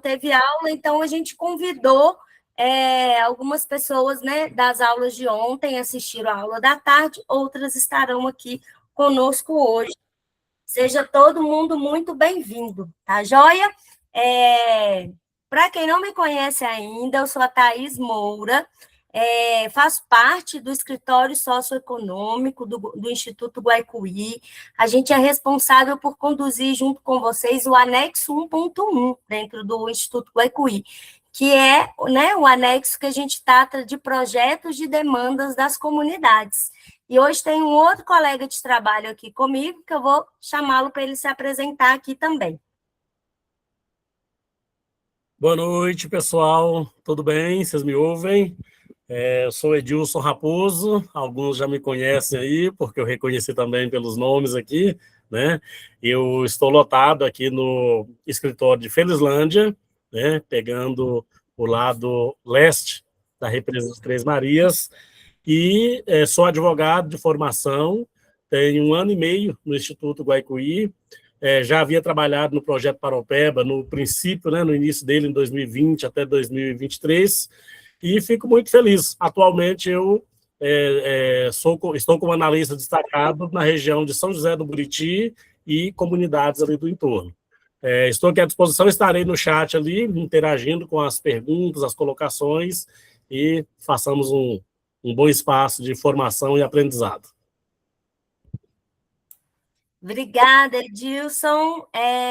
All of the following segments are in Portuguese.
teve aula, então a gente convidou algumas pessoas, né, das aulas de ontem, assistiram a aula da tarde, outras estarão aqui conosco hoje. Seja todo mundo muito bem-vindo, tá joia? Para quem não me conhece ainda, eu sou a Thaís Moura, faço parte do escritório socioeconômico do Instituto Guaicuí. A gente é responsável por conduzir junto com vocês o anexo 1.1 dentro do Instituto Guaicuí, que é, né, o anexo que a gente trata de projetos de demandas das comunidades. E hoje tem um outro colega de trabalho aqui comigo, que eu vou chamá-lo para ele se apresentar aqui também. Boa noite, pessoal. Tudo bem? Vocês me ouvem? Eu sou Edilson Raposo, alguns já me conhecem aí, porque eu reconheci também pelos nomes aqui, né? Eu estou lotado aqui no escritório de Felizlândia, né? Pegando o lado leste da Represa de Três Marias, e sou advogado de formação, tenho 1 ano e meio no Instituto Guaicuí, já havia trabalhado no projeto Paropeba, no princípio, né, no início dele, em 2020 até 2023, e fico muito feliz. Atualmente, eu estou como analista destacado na região de São José do Buriti e comunidades ali do entorno. Estou aqui à disposição, estarei no chat ali, interagindo com as perguntas, as colocações, e façamos um bom espaço de formação e aprendizado. Obrigada, Edilson.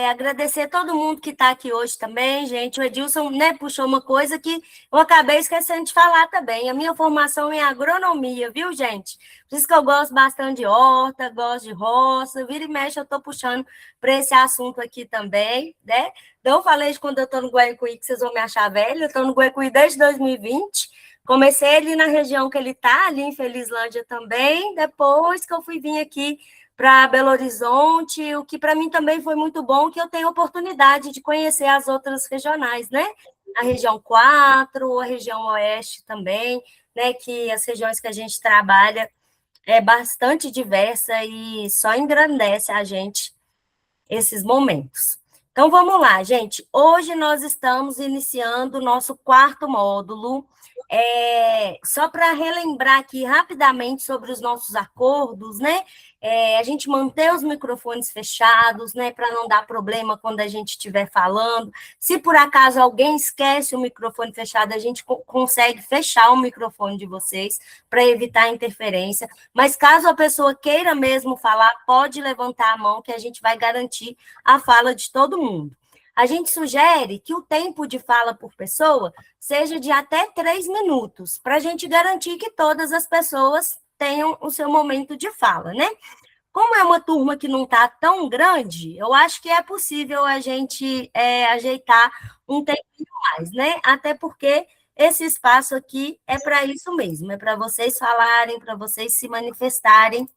Agradecer a todo mundo que está aqui hoje também, gente. O Edilson, né, puxou uma coisa que eu acabei esquecendo de falar também. A minha formação é agronomia, viu, gente? Por isso que eu gosto bastante de horta, gosto de roça. Vira e mexe, eu estou puxando para esse assunto aqui também, né? Então, eu falei de quando eu estou no Guaicuí, que vocês vão me achar velho. Eu estou no Guaicuí desde 2020. Comecei ali na região que ele está, ali em Felizlândia também. Depois que eu fui vir aqui para Belo Horizonte, o que para mim também foi muito bom, que eu tenho oportunidade de conhecer as outras regionais, né? A região 4, a região oeste também, né? Que as regiões que a gente trabalha é bastante diversa e só engrandece a gente esses momentos. Então, vamos lá, gente. Hoje nós estamos iniciando o nosso 4º módulo. Só para relembrar aqui rapidamente sobre os nossos acordos, né? A gente manter os microfones fechados, né? Para não dar problema quando a gente estiver falando. Se por acaso alguém esquece o microfone fechado, a gente consegue fechar o microfone de vocês para evitar interferência. Mas caso a pessoa queira mesmo falar, pode levantar a mão que a gente vai garantir a fala de todo mundo. A gente sugere que o tempo de fala por pessoa seja de até 3 minutos, para a gente garantir que todas as pessoas tenham o seu momento de fala, né? Como é uma turma que não está tão grande, eu acho que é possível a gente ajeitar um tempinho mais, né? Até porque esse espaço aqui é para isso mesmo, é para vocês falarem, para vocês se manifestarem,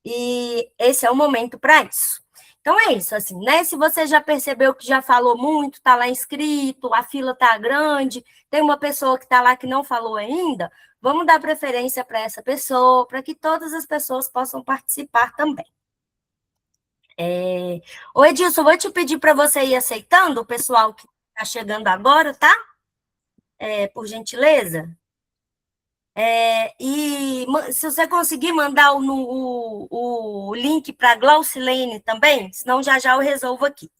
e esse é o momento para isso. Então, é isso, assim, né? Se você já percebeu que já falou muito, está lá inscrito, a fila está grande, tem uma pessoa que está lá que não falou ainda, vamos dar preferência para essa pessoa, para que todas as pessoas possam participar também. Ô, Edilson, vou te pedir para você ir aceitando o pessoal que está chegando agora, tá? Por gentileza. E se você conseguir mandar o link para a Glaucilene também, senão já eu resolvo aqui.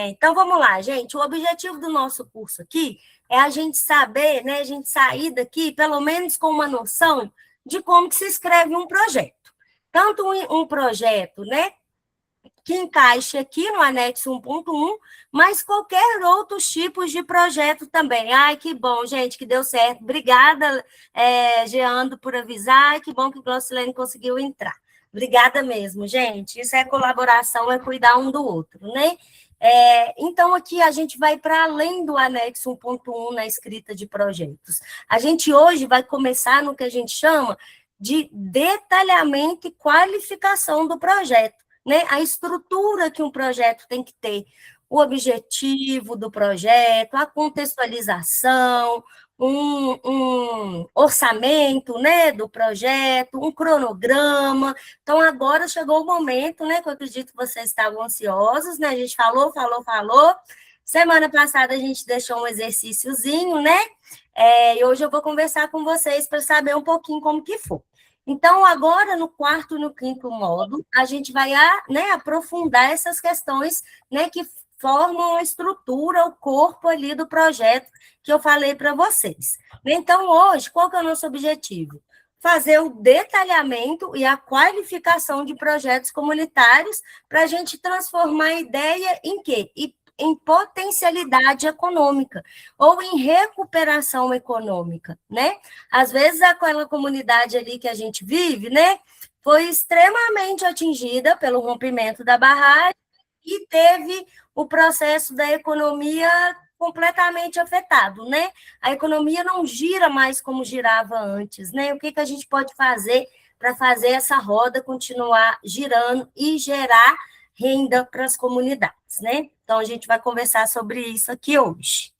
Então, vamos lá, gente. O objetivo do nosso curso aqui é a gente saber, né, a gente sair daqui, pelo menos com uma noção de como que se escreve um projeto. Tanto um projeto, né, que encaixe aqui no anexo 1.1, mas qualquer outros tipos de projeto também. Ai, que bom, gente, que deu certo. Obrigada, Geando, por avisar. Que bom que o Glaucilene conseguiu entrar. Obrigada mesmo, gente. Isso é colaboração, é cuidar um do outro, né? Então, aqui a gente vai para além do anexo 1.1 na escrita de projetos. A gente hoje vai começar no que a gente chama de detalhamento e qualificação do projeto, né? A estrutura que um projeto tem que ter, o objetivo do projeto, a contextualização, um orçamento, né, do projeto, um cronograma. Então, agora chegou o momento, né, que eu acredito que vocês estavam ansiosos, né? A gente falou, Semana passada a gente deixou um exercíciozinho, né? E hoje eu vou conversar com vocês para saber um pouquinho como que foi. Então, agora, no quarto e no quinto módulo, a gente vai, né, aprofundar essas questões, né, que formam a estrutura, o corpo ali do projeto que eu falei para vocês. Então, hoje, qual que é o nosso objetivo? Fazer o detalhamento e a qualificação de projetos comunitários para a gente transformar a ideia em quê? Em potencialidade econômica ou em recuperação econômica, né? Às vezes aquela comunidade ali que a gente vive, né, foi extremamente atingida pelo rompimento da barragem e teve o processo da economia completamente afetado, né? A economia não gira mais como girava antes, né? O que a gente pode fazer para fazer essa roda continuar girando e gerar renda para as comunidades, né? Então, a gente vai conversar sobre isso aqui hoje.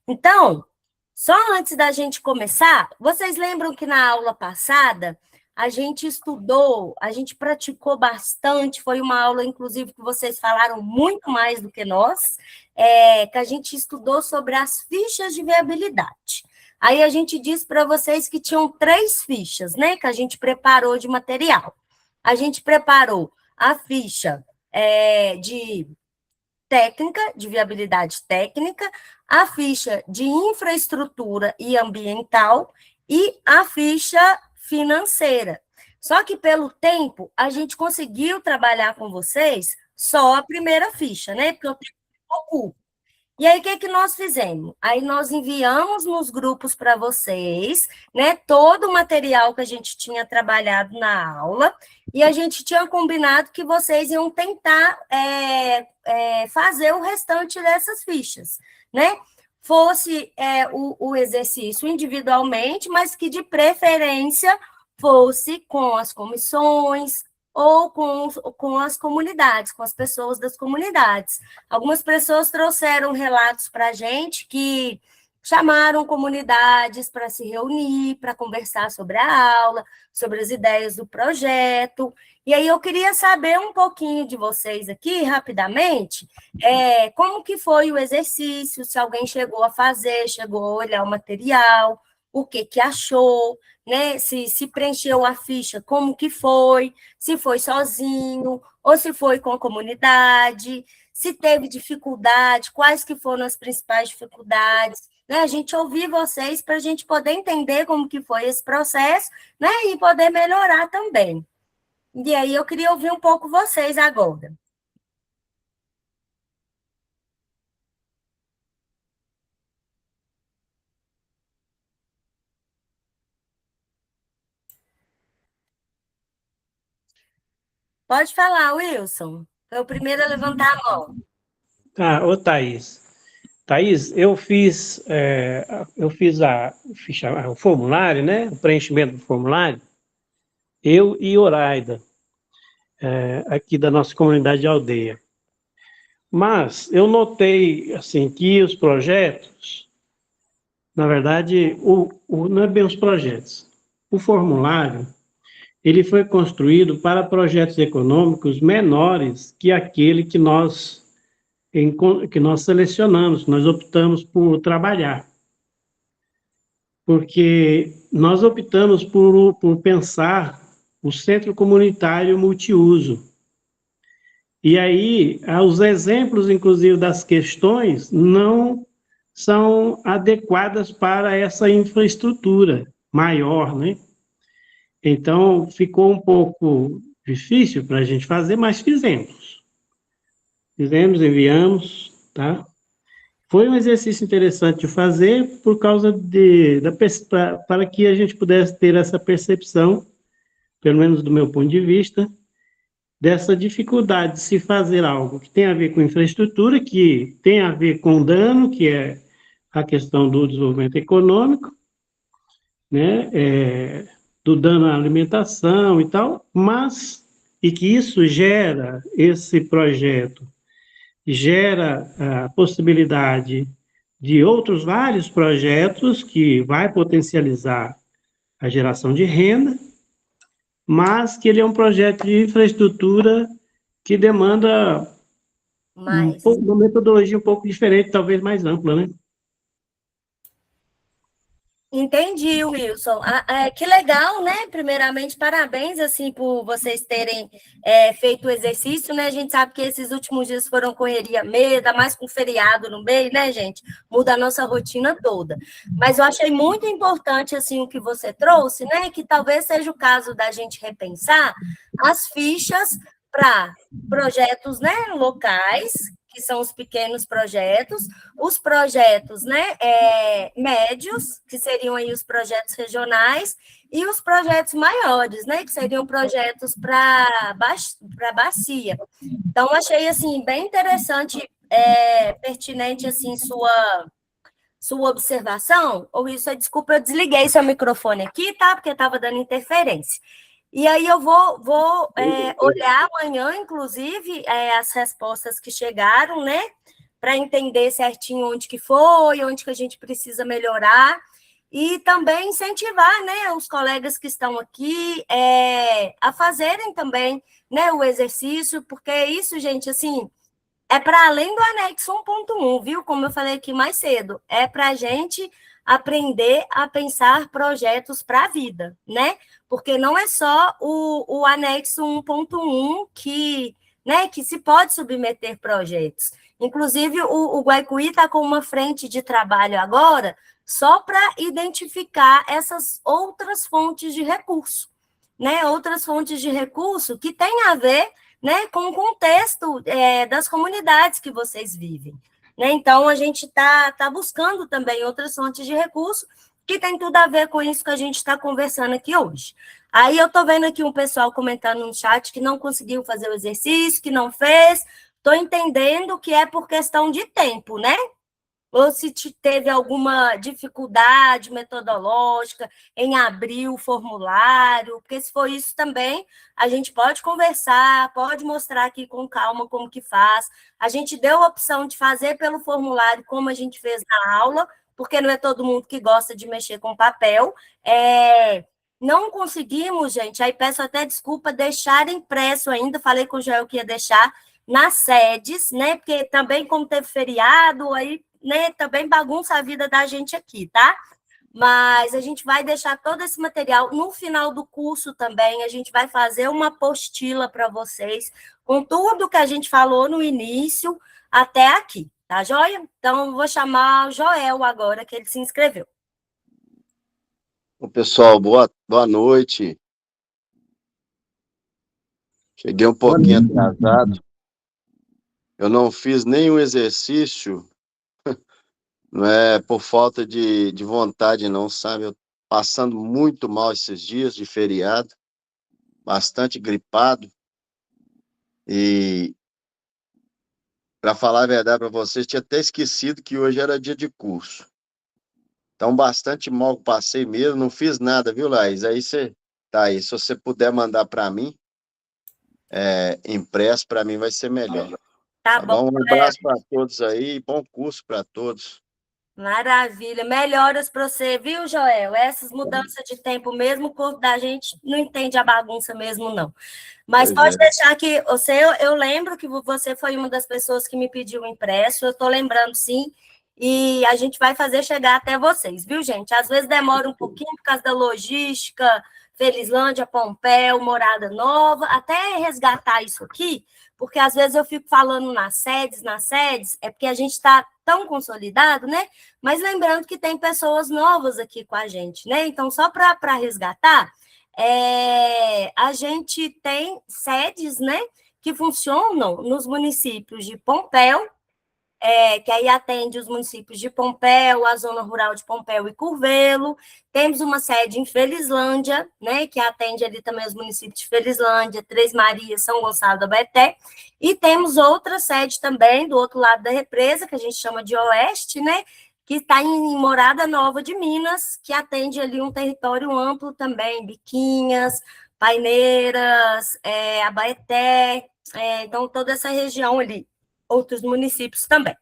Então, só antes da gente começar, vocês lembram que na aula passada a gente estudou, a gente praticou bastante, foi uma aula, inclusive, que vocês falaram muito mais do que nós, que a gente estudou sobre as fichas de viabilidade. Aí a gente disse para vocês que tinham 3 fichas, né, que a gente preparou de material. A gente preparou a ficha de técnica, de viabilidade técnica, a ficha de infraestrutura e ambiental e a ficha financeira. Só que pelo tempo, a gente conseguiu trabalhar com vocês só a primeira ficha, né? Porque o tempo é pouco. E aí, o que nós fizemos? Aí nós enviamos nos grupos para vocês, né, todo o material que a gente tinha trabalhado na aula, e a gente tinha combinado que vocês iam tentar fazer o restante dessas fichas, né? Fosse o exercício individualmente, mas que de preferência fosse com as comissões, ou com as comunidades, com as pessoas das comunidades. Algumas pessoas trouxeram relatos para a gente que chamaram comunidades para se reunir, para conversar sobre a aula, sobre as ideias do projeto. E aí eu queria saber um pouquinho de vocês aqui, rapidamente, como que foi o exercício, se alguém chegou a fazer, chegou a olhar o material, o que achou, né? Se preencheu a ficha, como que foi, se foi sozinho, ou se foi com a comunidade, se teve dificuldade, quais que foram as principais dificuldades, né? A gente ouvir vocês para a gente poder entender como que foi esse processo, né? E poder melhorar também. E aí eu queria ouvir um pouco vocês agora. Pode falar, Wilson. Foi o primeiro a levantar a mão. Ô Thaís. Thaís, eu fiz a ficha, o formulário, né? O preenchimento do formulário, eu e Oraida, aqui da nossa comunidade de aldeia. Mas eu notei, assim, que os projetos, na verdade, não é bem os projetos. O formulário, ele foi construído para projetos econômicos menores que aquele que nós selecionamos, nós optamos por trabalhar. Porque nós optamos por pensar o centro comunitário multiuso. E aí, os exemplos, inclusive, das questões não são adequadas para essa infraestrutura maior, né? Então, ficou um pouco difícil para a gente fazer, mas fizemos. Enviamos, tá? Foi um exercício interessante de fazer por causa para que a gente pudesse ter essa percepção, pelo menos do meu ponto de vista, dessa dificuldade de se fazer algo que tem a ver com infraestrutura, que tem a ver com dano, que é a questão do desenvolvimento econômico, né? Do dano à alimentação e tal, e que isso esse projeto gera a possibilidade de outros vários projetos que vai potencializar a geração de renda, mas que ele é um projeto de infraestrutura que demanda Mas Uma metodologia um pouco diferente, talvez mais ampla, né? entendi, Wilson. Que legal, né? Primeiramente, parabéns assim por vocês terem feito o exercício, né? A gente sabe que esses últimos dias foram correria meia, ainda mais com feriado no meio, né, gente? Muda a nossa rotina toda. Mas eu achei muito importante assim o que você trouxe, né? Que talvez seja o caso da gente repensar as fichas para projetos, né, locais, que são os pequenos projetos, os projetos, né, médios, que seriam aí os projetos regionais, e os projetos maiores, né, que seriam projetos para bacia. Então, achei, assim, bem interessante, pertinente, assim, sua observação, ou isso, desculpa, eu desliguei seu microfone aqui, tá, porque estava dando interferência. E aí eu vou olhar amanhã, inclusive, as respostas que chegaram, né? Para entender certinho onde que foi, onde que a gente precisa melhorar. E também incentivar, né, os colegas que estão aqui a fazerem também, né, o exercício, porque isso, gente, assim, é para além do anexo 1.1, viu? Como eu falei aqui mais cedo, é para a gente aprender a pensar projetos para a vida, né? Porque não é só o anexo 1.1 que se pode submeter projetos. Inclusive, o Guaicuí está com uma frente de trabalho agora só para identificar essas outras fontes de recurso, né? Outras fontes de recurso que têm a ver, né, com o contexto das comunidades que vocês vivem. Né? Então, a gente tá buscando também outras fontes de recurso que tem tudo a ver com isso que a gente está conversando aqui hoje. Aí eu estou vendo aqui um pessoal comentando no chat que não conseguiu fazer o exercício, que não fez. Estou entendendo que é por questão de tempo, né? Ou se teve alguma dificuldade metodológica em abrir o formulário, porque se for isso também, a gente pode conversar, pode mostrar aqui com calma como que faz. A gente deu a opção de fazer pelo formulário, como a gente fez na aula, porque não é todo mundo que gosta de mexer com papel. Não conseguimos, gente, aí peço até desculpa, deixar impresso ainda, falei com o Joel que ia deixar nas sedes, né? Porque também, como teve feriado, aí, né, também bagunça a vida da gente aqui, tá? Mas a gente vai deixar todo esse material no final do curso também. A gente vai fazer uma apostila para vocês com tudo que a gente falou no início até aqui, tá joia? Então, eu vou chamar o Joel agora, que ele se inscreveu. Bom, pessoal, boa noite. Cheguei um pouquinho atrasado. Eu não fiz nenhum exercício, não é por falta de vontade, não, sabe? Eu passando muito mal esses dias de feriado, bastante gripado. E, para falar a verdade para vocês, tinha até esquecido que hoje era dia de curso. Então, bastante mal passei mesmo, não fiz nada, viu, Laís? Aí você tá aí, se você puder mandar para mim, impresso, para mim vai ser melhor. Tá bom? Um abraço para todos aí, bom curso para todos. Maravilha, melhoras para você, viu, Joel? Essas mudanças de tempo mesmo, o corpo da gente não entende a bagunça mesmo, não. Mas pode deixar que eu lembro que você foi uma das pessoas que me pediu impresso, eu estou lembrando sim, e a gente vai fazer chegar até vocês, viu, gente? Às vezes demora um pouquinho por causa da logística, Felizlândia, Pompéu, Morada Nova, até resgatar isso aqui, porque às vezes eu fico falando nas sedes, é porque a gente está tão consolidado, né? Mas lembrando que tem pessoas novas aqui com a gente, né? Então, só para resgatar, a gente tem sedes, né, que funcionam nos municípios de Pompéu, que aí atende os municípios de Pompéu, a zona rural de Pompéu e Curvelo. Temos uma sede em Felizlândia, né, que atende ali também os municípios de Felizlândia, Três Marias, São Gonçalo da Abaeté. E temos outra sede também do outro lado da represa, que a gente chama de Oeste, né, que está em Morada Nova de Minas, que atende ali um território amplo também, Biquinhas, Paineiras, Abaeté, então toda essa região ali, outros municípios também.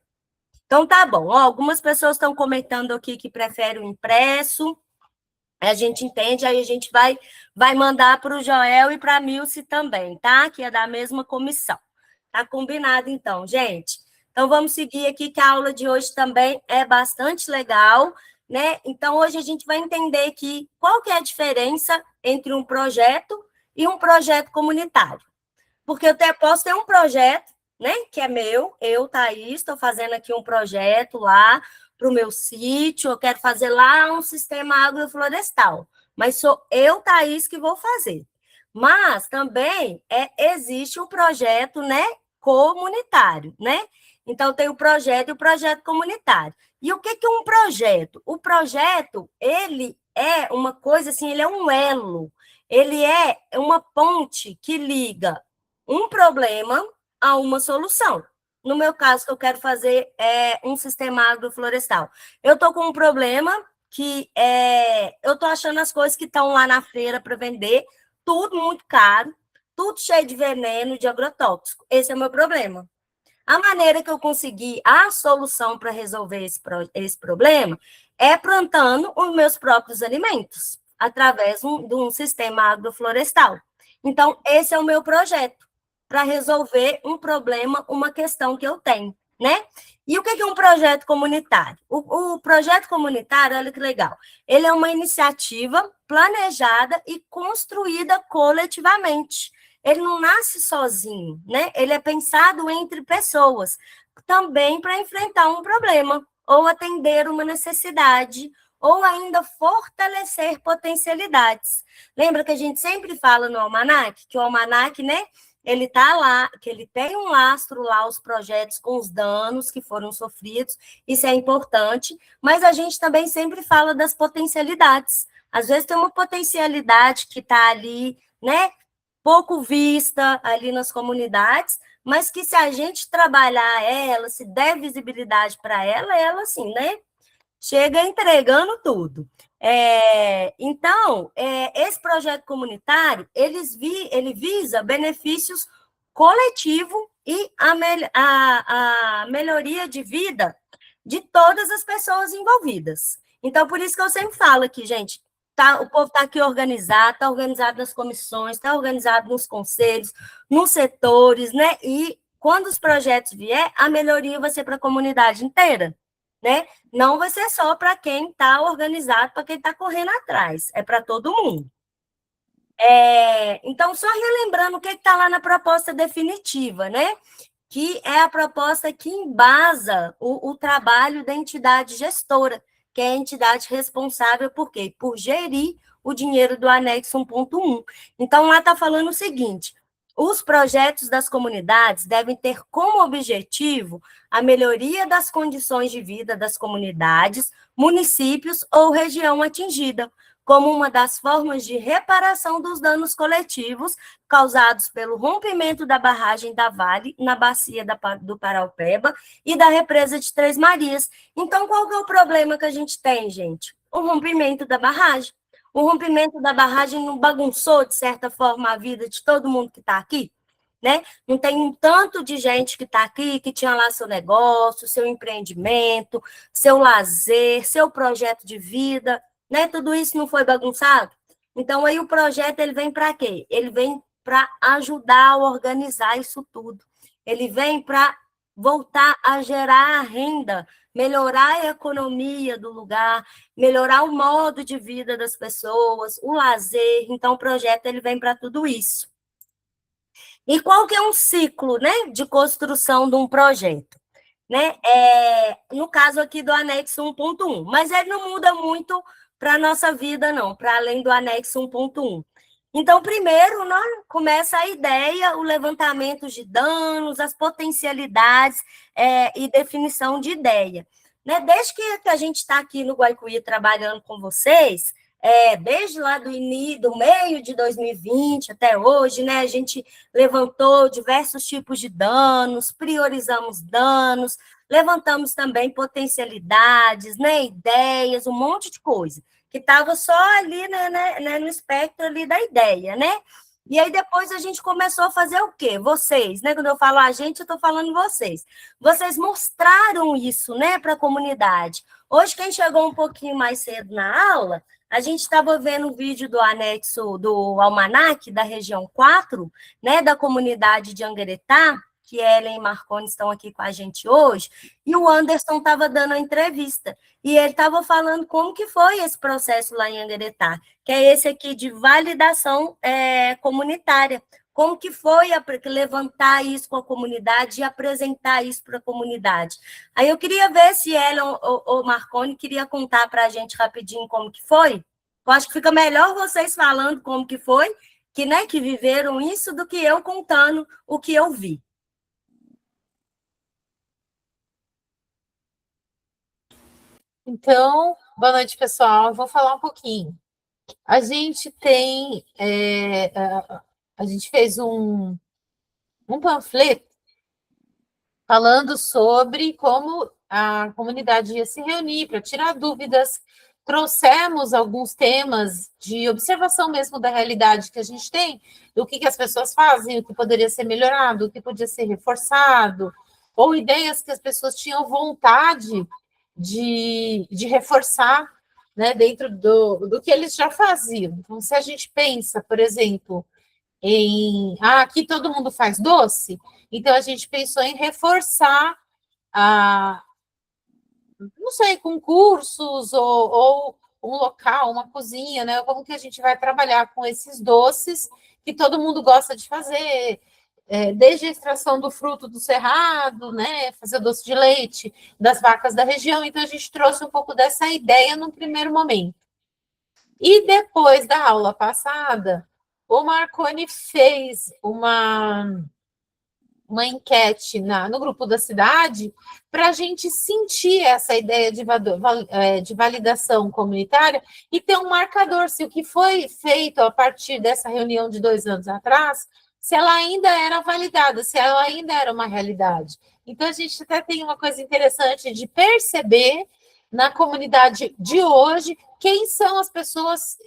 Então, tá bom. Ó, algumas pessoas estão comentando aqui que preferem o impresso, a gente entende, aí a gente vai mandar para o Joel e para a Milce também, tá? Que é da mesma comissão. Tá combinado, então, gente. Então, vamos seguir aqui, que a aula de hoje também é bastante legal, né? Então, hoje a gente vai entender aqui qual que é a diferença entre um projeto e um projeto comunitário. Porque eu posso ter um projeto, né, que é meu, eu, Thaís, estou fazendo aqui um projeto lá para o meu sítio, eu quero fazer lá um sistema agroflorestal, mas sou eu, Thaís, que vou fazer. Mas também existe um projeto, né, comunitário, né? Então, tem o projeto e o projeto comunitário. E o que é um projeto? O projeto, ele é uma coisa assim, ele é um elo, ele é uma ponte que liga um problema a uma solução. No meu caso, que eu quero fazer um sistema agroflorestal. Eu estou com um problema que eu estou achando as coisas que estão lá na feira para vender, tudo muito caro, tudo cheio de veneno, de agrotóxico. Esse é o meu problema. A maneira que eu consegui a solução para resolver esse problema é plantando os meus próprios alimentos, através de um sistema agroflorestal. Então, esse é o meu projeto, para resolver um problema, uma questão que eu tenho, né? E o que é um projeto comunitário? O projeto comunitário, olha que legal, ele é uma iniciativa planejada e construída coletivamente. Ele não nasce sozinho, né? Ele é pensado entre pessoas, também para enfrentar um problema, ou atender uma necessidade, ou ainda fortalecer potencialidades. Lembra que a gente sempre fala no almanac, que o almanac, né, ele está lá, que ele tem um lastro lá, os projetos com os danos que foram sofridos, isso é importante, mas a gente também sempre fala das potencialidades. Às vezes tem uma potencialidade que está ali, né, pouco vista ali nas comunidades, mas que se a gente trabalhar ela, se der visibilidade para ela, assim, né, chega entregando tudo. Então, esse projeto comunitário, ele visa benefícios coletivos e a melhoria de vida de todas as pessoas envolvidas. Então, por isso que eu sempre falo aqui, gente, o povo está aqui organizado, está organizado nas comissões, está organizado nos conselhos, nos setores, né? E quando os projetos vier, a melhoria vai ser para a comunidade inteira, né? Não vai ser só para quem está organizado, para quem está correndo atrás, é para todo mundo. Então, só relembrando o que está lá na proposta definitiva, né? Que é a proposta que embasa o trabalho da entidade gestora, que é a entidade responsável por quê? Por gerir o dinheiro do anexo 1.1. Então, lá está falando o seguinte: os projetos das comunidades devem ter como objetivo a melhoria das condições de vida das comunidades, municípios ou região atingida, como uma das formas de reparação dos danos coletivos causados pelo rompimento da barragem da Vale, na bacia do Paraupeba e da represa de Três Marias. Então, qual que é o problema que a gente tem, gente? O rompimento da barragem. O rompimento da barragem não bagunçou, de certa forma, a vida de todo mundo que está aqui? Né? Não tem um tanto de gente que está aqui, que tinha lá seu negócio, seu empreendimento, seu lazer, seu projeto de vida, né? Tudo isso não foi bagunçado? Então, aí o projeto, ele vem para quê? Ele vem para ajudar a organizar isso tudo. Ele vem para voltar a gerar renda, melhorar a economia do lugar, melhorar o modo de vida das pessoas, o lazer. Então, o projeto, ele vem para tudo isso. E qual que é um ciclo, né, de construção de um projeto? Né? No caso aqui do anexo 1.1, mas ele não muda muito para a nossa vida, não, para além do anexo 1.1. Então, primeiro, né, começa a ideia, o levantamento de danos, as potencialidades e definição de ideia. Né? Desde que a gente está aqui no Guaicuí trabalhando com vocês, desde lá do meio de 2020 até hoje, né, a gente levantou diversos tipos de danos, priorizamos danos, levantamos também potencialidades, né, ideias, um monte de coisa, que estava só ali, né, no espectro ali da ideia, né? E aí depois a gente começou a fazer o quê? Vocês, né? Quando eu falo a gente, eu estou falando vocês. Vocês mostraram isso, né, para a comunidade. Hoje, quem chegou um pouquinho mais cedo na aula, a gente estava vendo o vídeo do anexo do Almanac, da região 4, né, da comunidade de Angueretá, que Ellen e Marconi estão aqui com a gente hoje, e o Anderson estava dando a entrevista, e ele estava falando como que foi esse processo lá em Angueretá, que é esse aqui de validação comunitária. Como que foi levantar isso com a comunidade e apresentar isso para a comunidade? Aí eu queria ver se Ellen ou Marconi queria contar para a gente rapidinho como que foi. Eu acho que fica melhor vocês falando como que foi, que viveram isso, do que eu contando o que eu vi. Então, boa noite, pessoal. Eu vou falar um pouquinho. A gente tem, a gente fez um panfleto falando sobre como a comunidade ia se reunir para tirar dúvidas. Trouxemos alguns temas de observação mesmo da realidade que a gente tem, do que as pessoas fazem, o que poderia ser melhorado, o que podia ser reforçado, ou ideias que as pessoas tinham vontade de reforçar, né, dentro do que eles já faziam. Então, se a gente pensa, por exemplo, aqui todo mundo faz doce, então a gente pensou em reforçar não sei, concursos ou um local, uma cozinha, né? Como que a gente vai trabalhar com esses doces que todo mundo gosta de fazer, desde a extração do fruto do cerrado, né? Fazer doce de leite das vacas da região. Então, a gente trouxe um pouco dessa ideia no primeiro momento. E depois da aula passada, o Marconi fez uma enquete no grupo da cidade para a gente sentir essa ideia de validação comunitária e ter um marcador, se o que foi feito a partir dessa reunião de 2 anos atrás, se ela ainda era validada, se ela ainda era uma realidade. Então, a gente até tem uma coisa interessante de perceber na comunidade de hoje quem são as pessoas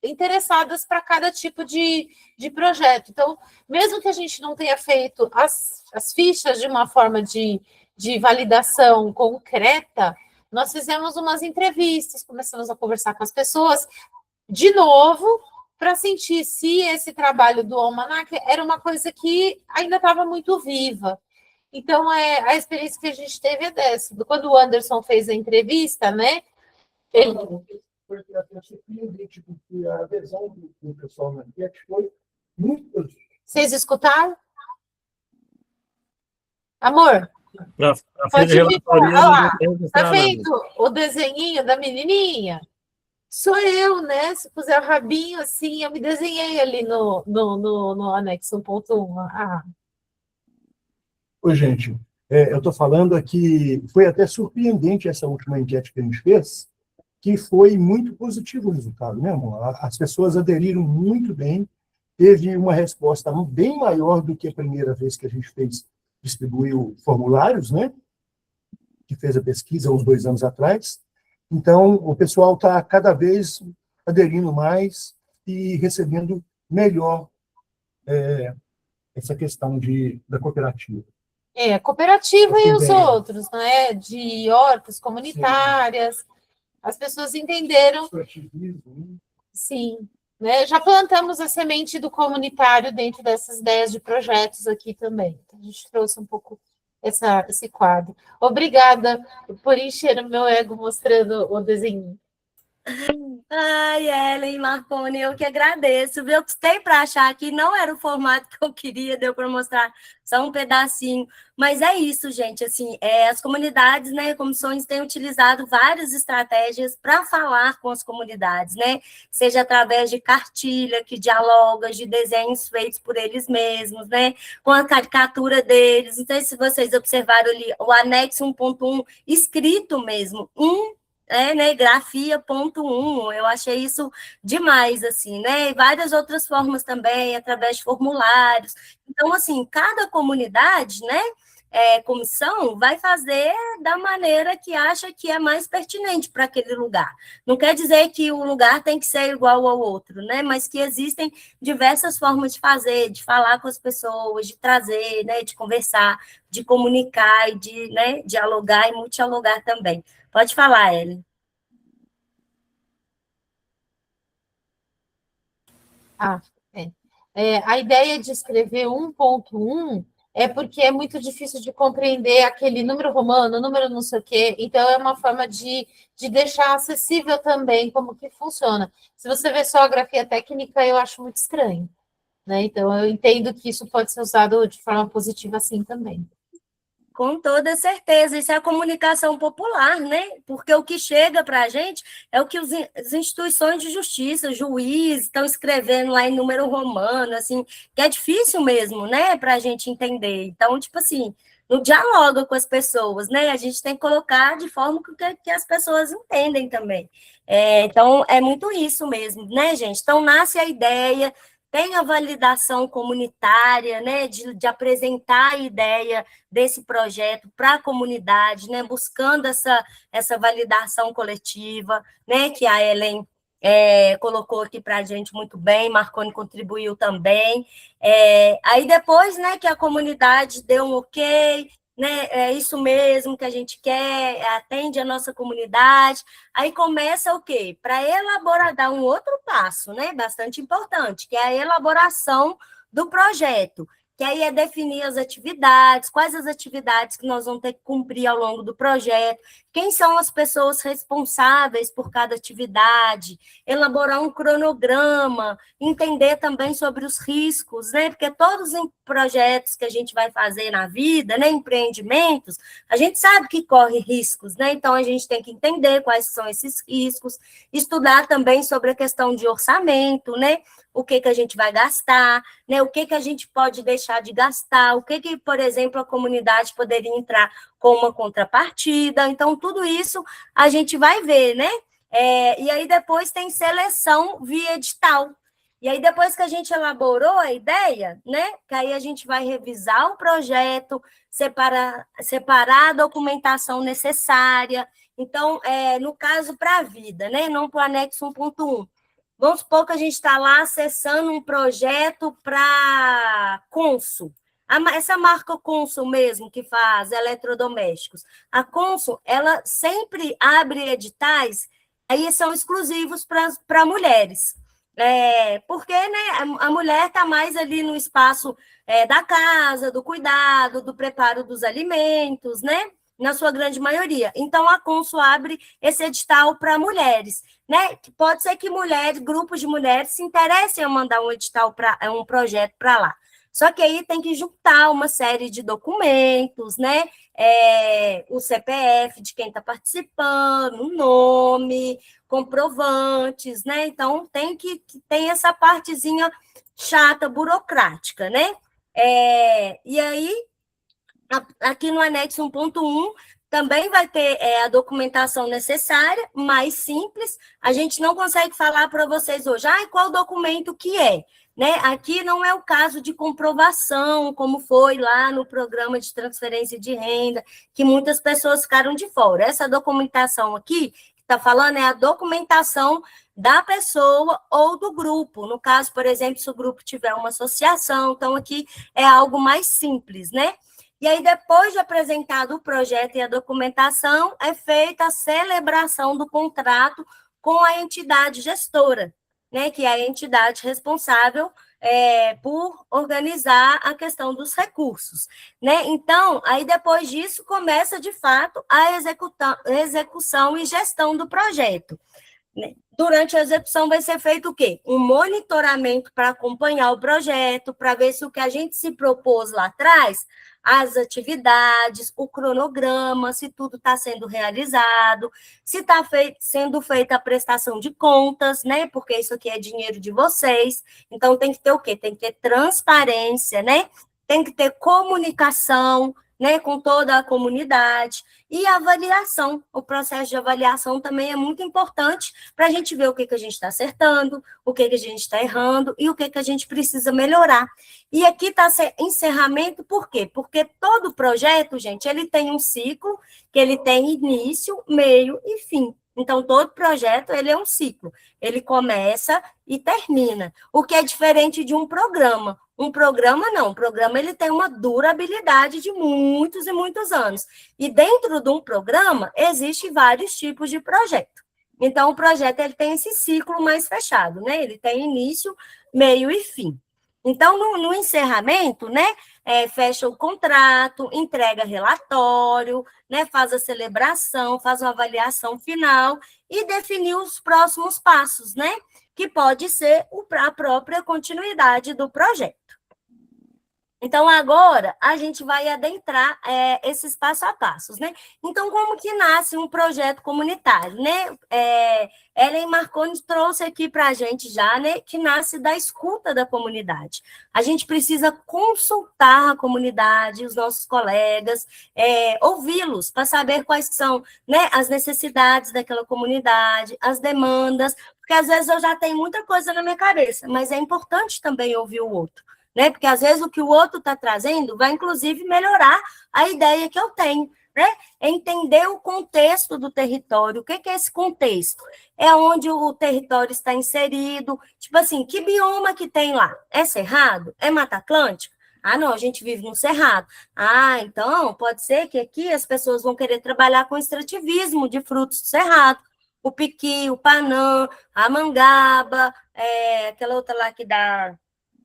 interessadas para cada tipo de projeto. Então, mesmo que a gente não tenha feito as fichas de uma forma de validação concreta, nós fizemos umas entrevistas, começamos a conversar com as pessoas, de novo, para sentir se esse trabalho do Almanac era uma coisa que ainda estava muito viva. Então, a experiência que a gente teve é dessa. Quando o Anderson fez a entrevista, né, ele... Porque até surpreendente, porque a adesão do pessoal na enquete foi muito positiva. Vocês escutaram? Amor, pode ir. Tá vendo o desenhinho da menininha? Sou eu, né? Se puser o rabinho assim, eu me desenhei ali no anexo 1.1. Oi, gente. Eu estou falando aqui, foi até surpreendente essa última enquete que a gente fez, que foi muito positivo o resultado, né, amor? As pessoas aderiram muito bem, teve uma resposta bem maior do que a primeira vez que a gente distribuiu formulários, né, que fez a pesquisa uns 2 anos atrás. Então, o pessoal está cada vez aderindo mais e recebendo melhor essa questão da cooperativa. A cooperativa e os outros, né, de hortas comunitárias. Sim. As pessoas entenderam. Sim, né? Já plantamos a semente do comunitário dentro dessas ideias de projetos aqui também. Então, a gente trouxe um pouco esse quadro. Obrigada por encher o meu ego mostrando o desenho. Ai, Ellen, Marconi, eu que agradeço. Eu custei para achar que não era o formato que eu queria, deu para mostrar só um pedacinho. Mas é isso, gente. Assim, as comunidades, né, comissões têm utilizado várias estratégias para falar com as comunidades, né? Seja através de cartilha, que dialoga, de desenhos feitos por eles mesmos, né? Com a caricatura deles. Então, se vocês observaram ali, o anexo 1.1, escrito mesmo, né, grafia.1, eu achei isso demais, assim, né, e várias outras formas também, através de formulários. Então, assim, cada comunidade, né, comissão, vai fazer da maneira que acha que é mais pertinente para aquele lugar. Não quer dizer que o lugar tem que ser igual ao outro, né, mas que existem diversas formas de fazer, de falar com as pessoas, de trazer, né, de conversar, de comunicar e de, né, dialogar e multialogar também. Pode falar, Ellen. A ideia de escrever 1.1 é porque é muito difícil de compreender aquele número romano, número não sei o quê, então é uma forma de deixar acessível também como que funciona. Se você vê só a grafia técnica, eu acho muito estranho, né? Então eu entendo que isso pode ser usado de forma positiva assim também. Com toda certeza, isso é a comunicação popular, né? Porque o que chega para a gente é o que as instituições de justiça, juízes, estão escrevendo lá em número romano, assim, que é difícil mesmo, né, para a gente entender. Então, tipo assim, não dialoga com as pessoas, né? A gente tem que colocar de forma que as pessoas entendem também. Então, é muito isso mesmo, né, gente? Então, nasce a ideia, tem a validação comunitária, né, de apresentar a ideia desse projeto para a comunidade, né, buscando essa validação coletiva, né, que a Ellen colocou aqui para a gente muito bem, Marconi contribuiu também. Aí depois, né, que a comunidade deu um ok, né, é isso mesmo que a gente quer, atende a nossa comunidade, aí começa o quê? Para elaborar, dar um outro passo, né, bastante importante, que é a elaboração do projeto, que aí é definir as atividades, quais as atividades que nós vamos ter que cumprir ao longo do projeto, quem são as pessoas responsáveis por cada atividade, elaborar um cronograma, entender também sobre os riscos, né? Porque todos os projetos que a gente vai fazer na vida, né, empreendimentos, a gente sabe que corre riscos, né? Então a gente tem que entender quais são esses riscos, estudar também sobre a questão de orçamento, né? O que a gente vai gastar, né? O que a gente pode deixar de gastar, o que, por exemplo, a comunidade poderia entrar com uma contrapartida. Então, tudo isso a gente vai ver, né? E aí depois tem seleção via edital. E aí, depois que a gente elaborou a ideia, né? Que aí a gente vai revisar o projeto, separar a documentação necessária. Então, no caso, para a vida, né? Não para o anexo 1.1. Vamos supor que a gente está lá acessando um projeto para Consul. Essa marca Consul mesmo, que faz eletrodomésticos. A Consul, ela sempre abre editais, aí são exclusivos para mulheres. Porque, né, a mulher está mais ali no espaço da casa, do cuidado, do preparo dos alimentos, né? Na sua grande maioria. Então, a Consul abre esse edital para mulheres, né? Pode ser que grupos de mulheres se interessem a mandar um edital um projeto para lá. Só que aí tem que juntar uma série de documentos, né? O CPF de quem está participando, o nome, comprovantes, né? Então, tem essa partezinha chata, burocrática, né? E aí, aqui no anexo 1.1, também vai ter a documentação necessária, mais simples. A gente não consegue falar para vocês hoje, qual documento que é, né? Aqui não é o caso de comprovação, como foi lá no programa de transferência de renda, que muitas pessoas ficaram de fora. Essa documentação aqui, que está falando, é a documentação da pessoa ou do grupo. No caso, por exemplo, se o grupo tiver uma associação, então aqui é algo mais simples, né? E aí, depois de apresentado o projeto e a documentação, é feita a celebração do contrato com a entidade gestora, né, que é a entidade responsável por organizar a questão dos recursos, né? Então, aí depois disso, começa, de fato, a execução e gestão do projeto. Durante a execução vai ser feito o quê? Um monitoramento para acompanhar o projeto, para ver se o que a gente se propôs lá atrás, as atividades, o cronograma, se tudo está sendo realizado, se está sendo feita a prestação de contas, né? Porque isso aqui é dinheiro de vocês. Então, tem que ter o quê? Tem que ter transparência, né? Tem que ter comunicação, né, com toda a comunidade, e a avaliação. O processo de avaliação também é muito importante para a gente ver o que a gente está acertando, o que a gente está errando e o que a gente precisa melhorar. E aqui está encerramento, por quê? Porque todo projeto, gente, ele tem um ciclo, que ele tem início, meio e fim. Então, todo projeto, ele é um ciclo. Ele começa e termina. O que é diferente de um programa. Um programa, não. Um programa, ele tem uma durabilidade de muitos e muitos anos. E dentro de um programa, existem vários tipos de projeto. Então, o projeto, ele tem esse ciclo mais fechado, né? Ele tem início, meio e fim. Então, no encerramento, né, fecha o contrato, entrega relatório, né, faz a celebração, faz uma avaliação final e definir os próximos passos, né, que pode ser a própria continuidade do projeto. Então, agora, a gente vai adentrar esses passo a passos, né? Então, como que nasce um projeto comunitário, né? Ellen Marconi trouxe aqui para a gente já, né, que nasce da escuta da comunidade. A gente precisa consultar a comunidade, os nossos colegas, ouvi-los para saber quais são, né, as necessidades daquela comunidade, as demandas, porque às vezes eu já tenho muita coisa na minha cabeça, mas é importante também ouvir o outro, né? Porque às vezes o que o outro está trazendo vai, inclusive, melhorar a ideia que eu tenho, né? É entender o contexto do território. O que é esse contexto? É onde o território está inserido. Tipo assim, que bioma que tem lá? É cerrado? É Mata Atlântica? Ah, não, a gente vive no cerrado. Ah, então pode ser que aqui as pessoas vão querer trabalhar com extrativismo de frutos do cerrado. O piqui, o panã, a mangaba, aquela outra lá que dá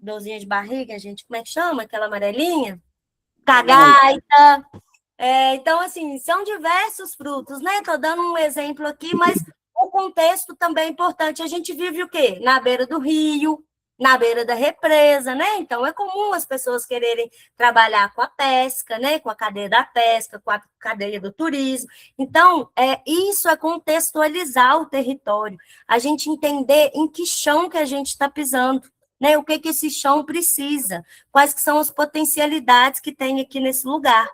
dorzinha de barriga, gente, como é que chama? Aquela amarelinha? Cagaita. Então, assim, são diversos frutos, né? Estou dando um exemplo aqui, mas o contexto também é importante. A gente vive o quê? Na beira do rio, na beira da represa, né? Então, é comum as pessoas quererem trabalhar com a pesca, né? Com a cadeia da pesca, com a cadeia do turismo. Então, isso é contextualizar o território, a gente entender em que chão que a gente está pisando, né? O que esse chão precisa, quais que são as potencialidades que tem aqui nesse lugar.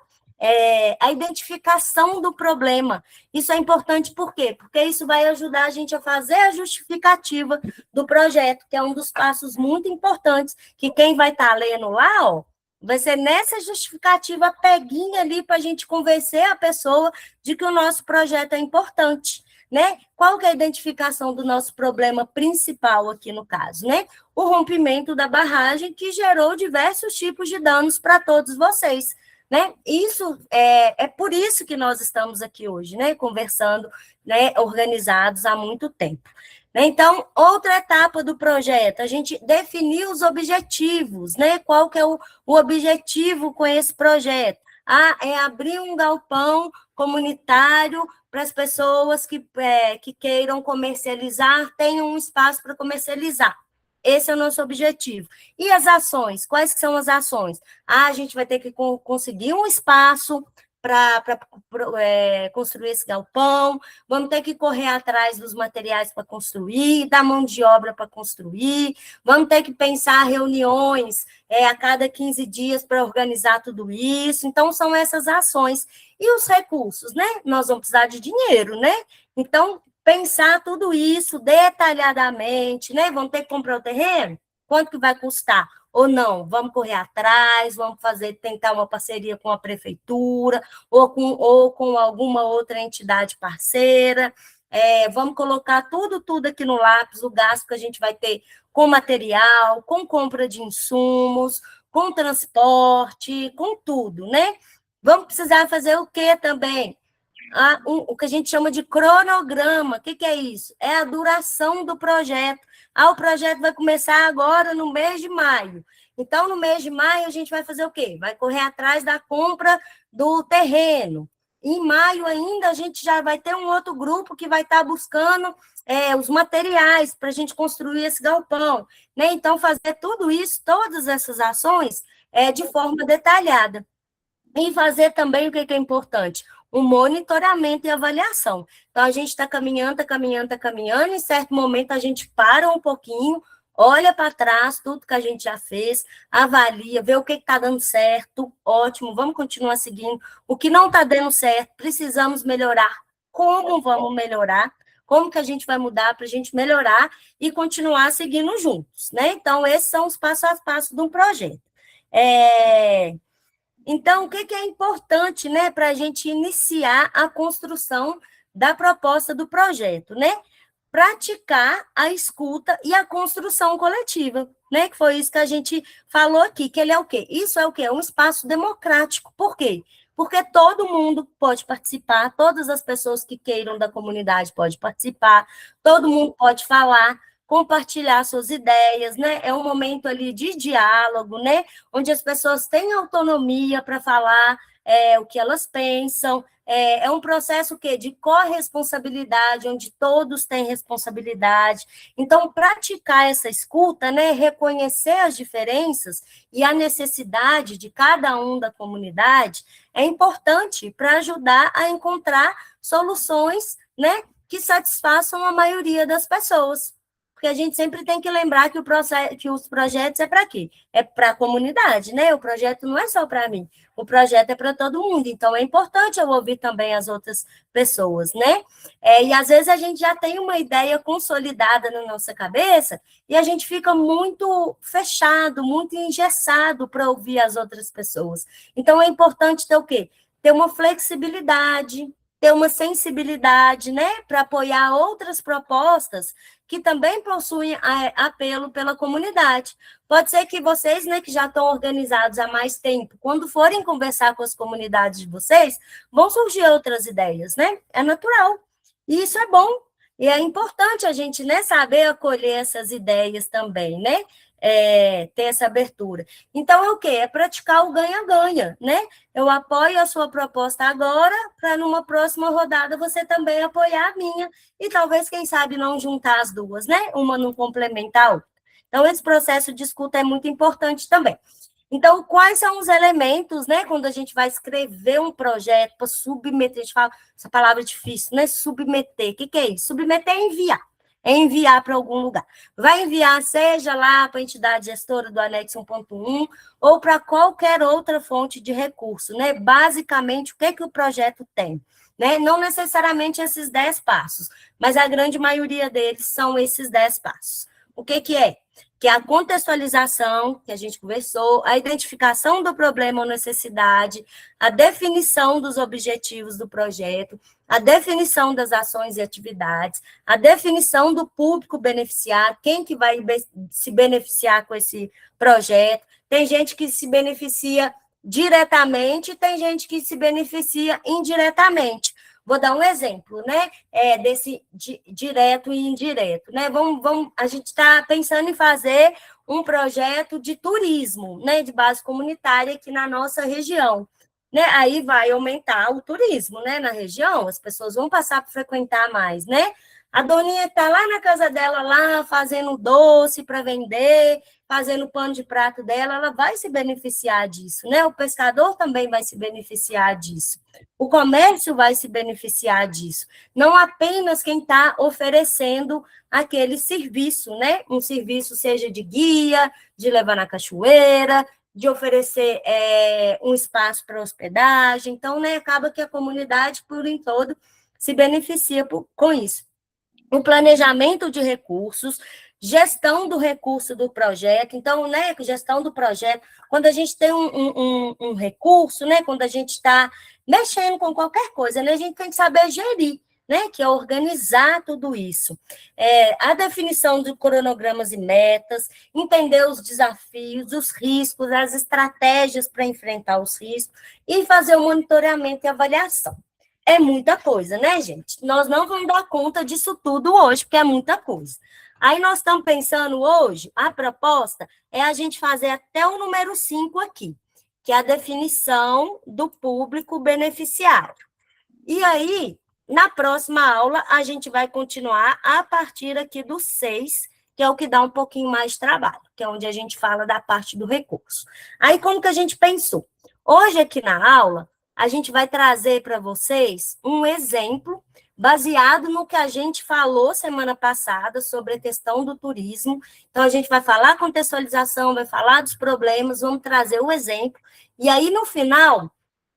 A identificação do problema. Isso é importante por quê? Porque isso vai ajudar a gente a fazer a justificativa do projeto, que é um dos passos muito importantes, que quem vai estar lendo lá, ó, vai ser nessa justificativa peguinha ali para a gente convencer a pessoa de que o nosso projeto é importante, né? Qual que é a identificação do nosso problema principal aqui no caso, né? O rompimento da barragem que gerou diversos tipos de danos para todos vocês, né? Isso é por isso que nós estamos aqui hoje, né? Conversando, né? Organizados há muito tempo. Então, outra etapa do projeto, a gente definir os objetivos, né? Qual que é o objetivo com esse projeto? É abrir um galpão comunitário para as pessoas que queiram comercializar, tenham um espaço para comercializar. Esse é o nosso objetivo. E as ações? Quais que são as ações? A gente vai ter que conseguir um espaço para construir esse galpão, vamos ter que correr atrás dos materiais para construir, da mão de obra para construir, vamos ter que pensar reuniões a cada 15 dias para organizar tudo isso. Então, são essas ações. E os recursos, né? Nós vamos precisar de dinheiro, né? Então, pensar tudo isso detalhadamente, né? Vamos ter que comprar o terreno? Quanto que vai custar? Ou não? Vamos correr atrás, vamos tentar uma parceria com a prefeitura ou com alguma outra entidade parceira. Vamos colocar tudo aqui no lápis, o gasto que a gente vai ter com material, com compra de insumos, com transporte, com tudo, né? Vamos precisar fazer o quê também? O que a gente chama de cronograma. O que é isso? É a duração do projeto. O projeto vai começar agora no mês de maio. Então, no mês de maio, a gente vai fazer o quê? Vai correr atrás da compra do terreno. Em maio ainda, a gente já vai ter um outro grupo que vai estar buscando os materiais para a gente construir esse galpão, né? Então, fazer tudo isso, todas essas ações, de forma detalhada. E fazer também o que é importante? Um monitoramento e avaliação. Então, a gente está caminhando, em certo momento a gente para um pouquinho, olha para trás, tudo que a gente já fez, avalia, vê o que está dando certo, ótimo, vamos continuar seguindo. O que não está dando certo, precisamos melhorar. Como vamos melhorar? Como que a gente vai mudar para a gente melhorar e continuar seguindo juntos, né? Então, esses são os passo a passo de um projeto. Então, o que é importante, né, para a gente iniciar a construção da proposta do projeto, né? Praticar a escuta e a construção coletiva, né? Que foi isso que a gente falou aqui, que ele é o quê? Isso é o quê? É um espaço democrático. Por quê? Porque todo mundo pode participar, todas as pessoas que queiram da comunidade podem participar, todo mundo pode falar. compartilhar suas ideias, né? É um momento ali de diálogo, né? Onde as pessoas têm autonomia para falar o que elas pensam. É um processo que de corresponsabilidade, onde todos têm responsabilidade. Então, praticar essa escuta, né? Reconhecer as diferenças e a necessidade de cada um da comunidade é importante para ajudar a encontrar soluções, né, que satisfaçam a maioria das pessoas. Porque a gente sempre tem que lembrar que, que os projetos é para quê? É para a comunidade, né? O projeto não é só para mim, o projeto é para todo mundo. Então, é importante eu ouvir também as outras pessoas, né? E às vezes a gente já tem uma ideia consolidada na nossa cabeça e a gente fica muito fechado, muito engessado para ouvir as outras pessoas. Então, é importante ter o quê? Ter uma flexibilidade, ter uma sensibilidade, né, para apoiar outras propostas que também possuem apelo pela comunidade. Pode ser que vocês, né, que já estão organizados há mais tempo, quando forem conversar com as comunidades de vocês, vão surgir outras ideias, né? É natural. E isso é bom. E é importante a gente, né, saber acolher essas ideias também, né? Ter essa abertura. Então, é o quê? É praticar o ganha-ganha, né? Eu apoio a sua proposta agora, para numa próxima rodada você também apoiar a minha, e talvez, quem sabe, não juntar as duas, né? Uma não complementa a outra. Então, esse processo de escuta é muito importante também. Então, quais são os elementos, né, quando a gente vai escrever um projeto para submeter, a gente fala, essa palavra é difícil, né, submeter, o que é isso? Submeter é enviar. É enviar para algum lugar. Vai enviar, seja lá para a entidade gestora do anexo 1.1 ou para qualquer outra fonte de recurso, né? Basicamente, o que o projeto tem? Né? Não necessariamente esses 10 passos, mas a grande maioria deles são esses 10 passos. O que é? Que é a contextualização, que a gente conversou, a identificação do problema ou necessidade, a definição dos objetivos do projeto, a definição das ações e atividades, a definição do público beneficiário, quem que vai se beneficiar com esse projeto. Tem gente que se beneficia diretamente, tem gente que se beneficia indiretamente. Vou dar um exemplo, né, desse direto e indireto, né, a gente está pensando em fazer um projeto de turismo, né, de base comunitária aqui na nossa região, né, aí vai aumentar o turismo, né, na região, as pessoas vão passar a frequentar mais, né, a doninha está lá na casa dela, lá, fazendo doce para vender, fazendo o pano de prato dela, ela vai se beneficiar disso, né? O pescador também vai se beneficiar disso. O comércio vai se beneficiar disso. Não apenas quem está oferecendo aquele serviço, né? Um serviço seja de guia, de levar na cachoeira, de oferecer um espaço para hospedagem. Então, né, acaba que a comunidade, por em todo, se beneficia com isso. O planejamento de recursos, gestão do recurso do projeto. Então, né, gestão do projeto, quando a gente tem um recurso, né, quando a gente está mexendo com qualquer coisa, né, a gente tem que saber gerir, né, que é organizar tudo isso. A definição de cronogramas e metas, entender os desafios, os riscos, as estratégias para enfrentar os riscos e fazer o monitoramento e avaliação. É muita coisa, né, gente? Nós não vamos dar conta disso tudo hoje, porque é muita coisa. Aí nós estamos pensando hoje, a proposta é a gente fazer até o número 5 aqui, que é a definição do público beneficiário. E aí, na próxima aula, a gente vai continuar a partir aqui do 6, que é o que dá um pouquinho mais de trabalho, que é onde a gente fala da parte do recurso. Aí, como que a gente pensou? Hoje, aqui na aula, a gente vai trazer para vocês um exemplo baseado no que a gente falou semana passada sobre a questão do turismo. Então, a gente vai falar contextualização, vai falar dos problemas, vamos trazer o exemplo. E aí, no final,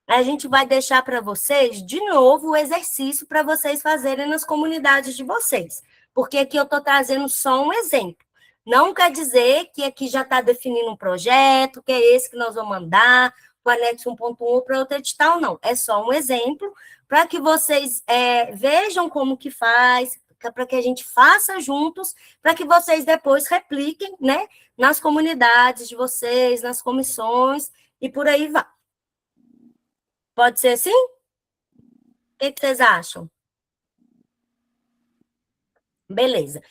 a gente vai deixar para vocês, de novo, o exercício para vocês fazerem nas comunidades de vocês. Porque aqui eu estou trazendo só um exemplo. Não quer dizer que aqui já está definindo um projeto, que é esse que nós vamos mandar, o anexo 1.1 para outro edital, não. É só um exemplo para que vocês vejam como que faz, para que a gente faça juntos, para que vocês depois repliquem, né, nas comunidades de vocês, nas comissões, e por aí vai. Pode ser assim? O que vocês acham? Beleza.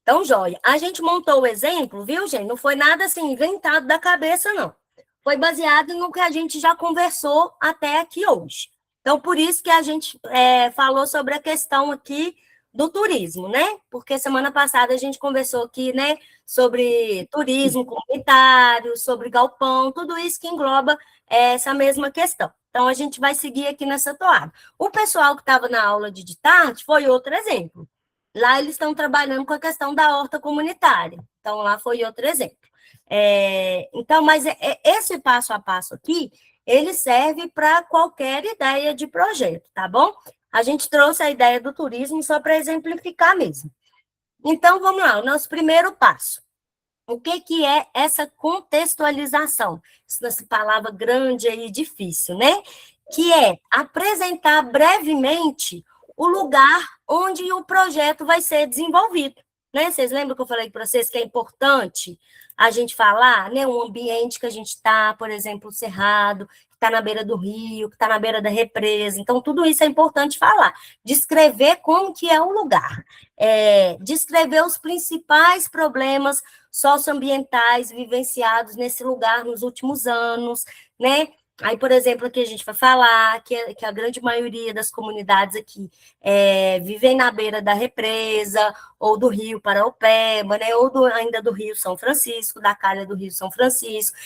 Então, joia. A gente montou o exemplo, viu, gente? Não foi nada assim inventado da cabeça, não. Foi baseado no que a gente já conversou até aqui hoje. Então, por isso que a gente falou sobre a questão aqui do turismo, né? Porque semana passada a gente conversou aqui, né, sobre turismo comunitário, sobre galpão, tudo isso que engloba essa mesma questão. Então, a gente vai seguir aqui nessa toada. O pessoal que estava na aula de tarde foi outro exemplo. Lá eles estão trabalhando com a questão da horta comunitária. Então, lá foi outro exemplo. Então, mas esse passo a passo aqui, ele serve para qualquer ideia de projeto, tá bom? A gente trouxe a ideia do turismo só para exemplificar mesmo. Então, vamos lá, o nosso primeiro passo. O que é essa contextualização? Essa palavra grande e difícil, né? Que é apresentar brevemente o lugar onde o projeto vai ser desenvolvido. Né? Vocês lembram que eu falei para vocês que é importante a gente falar, né? Um ambiente que a gente está, por exemplo, o cerrado, que está na beira do rio, que está na beira da represa. Então, tudo isso é importante falar. Descrever como que é o lugar. Descrever os principais problemas socioambientais vivenciados nesse lugar nos últimos anos, né? Aí, por exemplo, aqui a gente vai falar que a grande maioria das comunidades aqui vivem na beira da represa, ou do rio Paraopeba, né, ou ainda do rio São Francisco, da calha do rio São Francisco,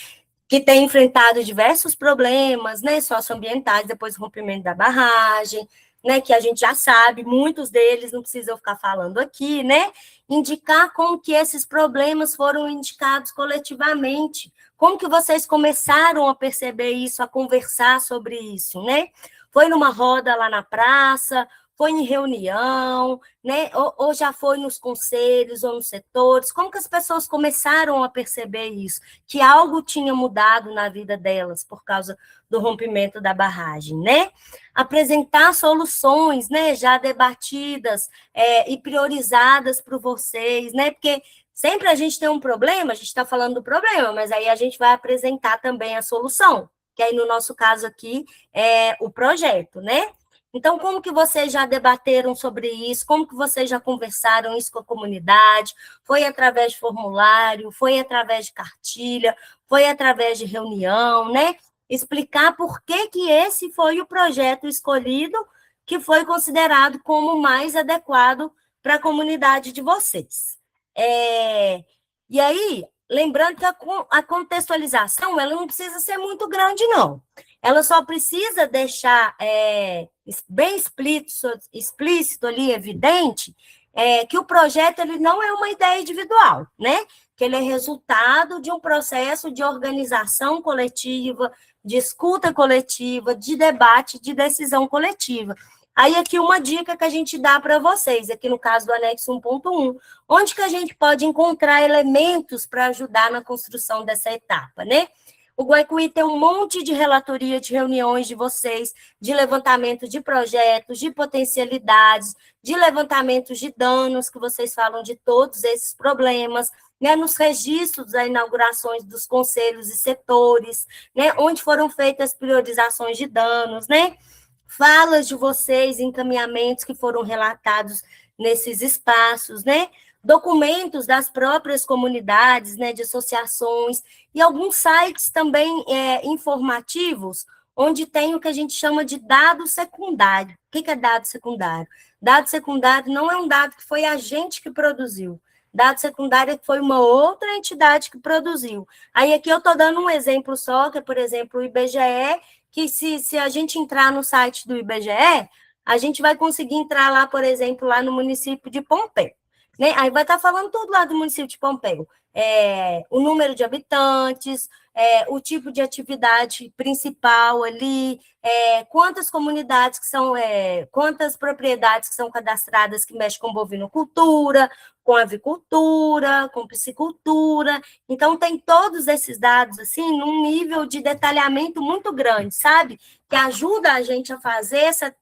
que tem enfrentado diversos problemas, né, socioambientais, depois do rompimento da barragem, né, que a gente já sabe, muitos deles, não precisa eu ficar falando aqui, né, indicar como que esses problemas foram indicados coletivamente, como que vocês começaram a perceber isso, a conversar sobre isso, né? Foi numa roda lá na praça, foi em reunião, né? Ou já foi nos conselhos ou nos setores? Como que as pessoas começaram a perceber isso? Que algo tinha mudado na vida delas por causa do rompimento da barragem, né? Apresentar soluções, né? Já debatidas e priorizadas por vocês, né? Porque sempre a gente tem um problema, a gente está falando do problema, mas aí a gente vai apresentar também a solução, que aí no nosso caso aqui é o projeto, né? Então, como que vocês já debateram sobre isso? Como que vocês já conversaram isso com a comunidade? Foi através de formulário? Foi através de cartilha? Foi através de reunião, né? Explicar por que esse foi o projeto escolhido, que foi considerado como o mais adequado para a comunidade de vocês. E aí, lembrando que a contextualização ela não precisa ser muito grande, não. Ela só precisa deixar bem explícito ali, evidente, que o projeto ele não é uma ideia individual, né? Que ele é resultado de um processo de organização coletiva, de escuta coletiva, de debate, de decisão coletiva. Aí, aqui uma dica que a gente dá para vocês, aqui no caso do anexo 1.1, onde que a gente pode encontrar elementos para ajudar na construção dessa etapa, né? O Guaicuí tem um monte de relatoria de reuniões de vocês, de levantamento de projetos, de potencialidades, de levantamentos de danos, que vocês falam de todos esses problemas, né, nos registros das inaugurações dos conselhos e setores, né, onde foram feitas priorizações de danos, né? Falas de vocês, encaminhamentos que foram relatados nesses espaços, né? Documentos das próprias comunidades, né, de associações, e alguns sites também informativos, onde tem o que a gente chama de dado secundário. O que é dado secundário? Dado secundário não é um dado que foi a gente que produziu. Dado secundário é que foi uma outra entidade que produziu. Aí aqui eu estou dando um exemplo só, que é, por exemplo, o IBGE, que se a gente entrar no site do IBGE, a gente vai conseguir entrar lá, por exemplo, lá no município de Pompeia, né? Aí vai estar falando tudo lá do município de Pompeia, o número de habitantes, o tipo de atividade principal ali, quantas comunidades que são, quantas propriedades que são cadastradas que mexem com bovinocultura, com avicultura, com piscicultura. Então, tem todos esses dados, assim, num nível de detalhamento muito grande, sabe? Que ajuda a gente a fazer essa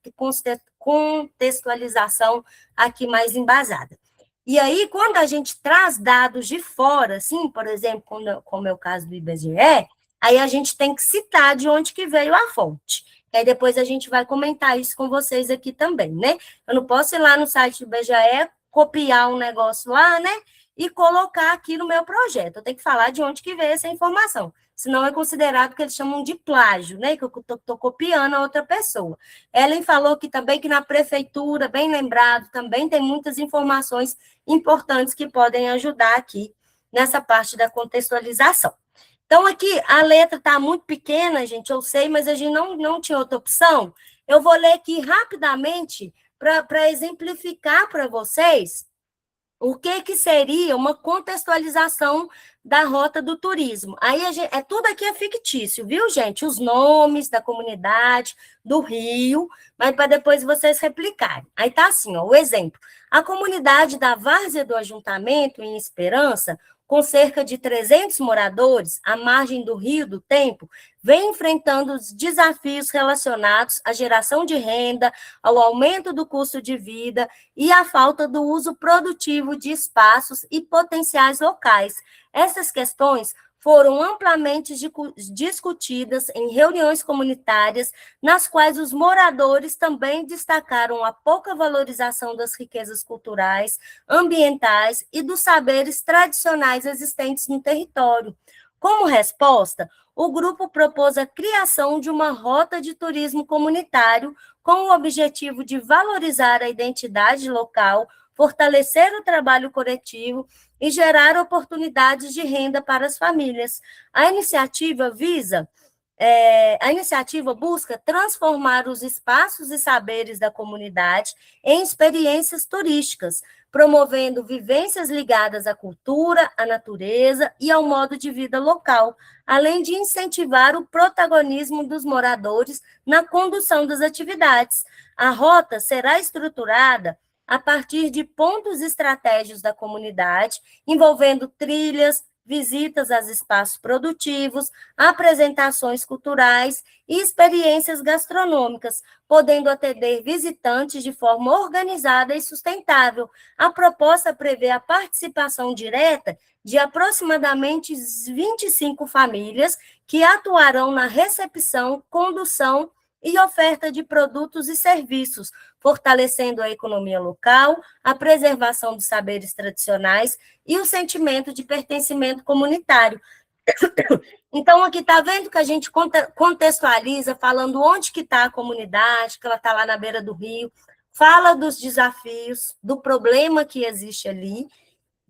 contextualização aqui mais embasada. E aí, quando a gente traz dados de fora, assim, por exemplo, como é o caso do IBGE, aí a gente tem que citar de onde que veio a fonte. Aí depois a gente vai comentar isso com vocês aqui também, né? Eu não posso ir lá no site do IBGE, copiar um negócio lá, né? E colocar aqui no meu projeto. Eu tenho que falar de onde que veio essa informação. Senão é considerado que eles chamam de plágio, né? Que eu estou copiando a outra pessoa. Ellen falou que também que na prefeitura, bem lembrado, também tem muitas informações importantes que podem ajudar aqui nessa parte da contextualização. Então, aqui, a letra está muito pequena, gente, eu sei, mas a gente não tinha outra opção. Eu vou ler aqui rapidamente para exemplificar para vocês o que seria uma contextualização da rota do turismo. Aí, tudo aqui é fictício, viu, gente? Os nomes da comunidade, do rio, mas para depois vocês replicarem. Aí tá assim, ó, o exemplo. A comunidade da Várzea do Ajuntamento, em Esperança, com cerca de 300 moradores, à margem do Rio do Tempo, vem enfrentando os desafios relacionados à geração de renda, ao aumento do custo de vida e à falta do uso produtivo de espaços e potenciais locais. Essas questões foram amplamente discutidas em reuniões comunitárias, nas quais os moradores também destacaram a pouca valorização das riquezas culturais, ambientais e dos saberes tradicionais existentes no território. Como resposta, o grupo propôs a criação de uma rota de turismo comunitário com o objetivo de valorizar a identidade local, fortalecer o trabalho coletivo e gerar oportunidades de renda para as famílias. A iniciativa busca transformar os espaços e saberes da comunidade em experiências turísticas, promovendo vivências ligadas à cultura, à natureza e ao modo de vida local, além de incentivar o protagonismo dos moradores na condução das atividades. A rota será estruturada a partir de pontos estratégicos da comunidade, envolvendo trilhas, visitas a espaços produtivos, apresentações culturais e experiências gastronômicas, podendo atender visitantes de forma organizada e sustentável. A proposta prevê a participação direta de aproximadamente 25 famílias que atuarão na recepção, condução e oferta de produtos e serviços, fortalecendo a economia local, a preservação dos saberes tradicionais e o sentimento de pertencimento comunitário. Então, aqui está vendo que a gente contextualiza, falando onde que está a comunidade, que ela está lá na beira do rio, fala dos desafios, do problema que existe ali,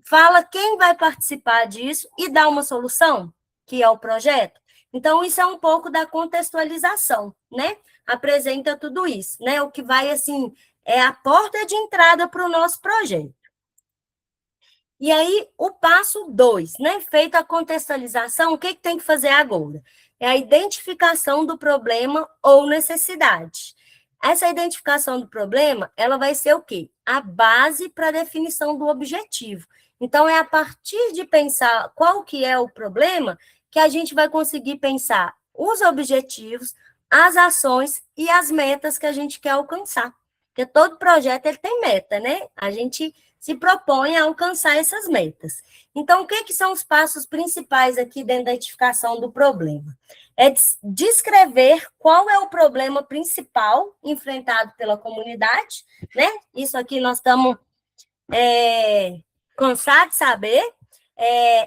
fala quem vai participar disso e dá uma solução, que é o projeto. Então, isso é um pouco da contextualização, né? Apresenta tudo isso, né? O que vai, assim, é a porta de entrada para o nosso projeto. E aí, o passo 2, né? Feita a contextualização, o que tem que fazer agora? É a identificação do problema ou necessidade. Essa identificação do problema, ela vai ser o quê? A base para a definição do objetivo. Então, é a partir de pensar qual que é o problema que a gente vai conseguir pensar os objetivos, as ações e as metas que a gente quer alcançar. Porque todo projeto ele tem meta, né? A gente se propõe a alcançar essas metas. Então, o que são os passos principais aqui da identificação do problema? É descrever qual é o problema principal enfrentado pela comunidade, né? Isso aqui nós estamos cansados de saber.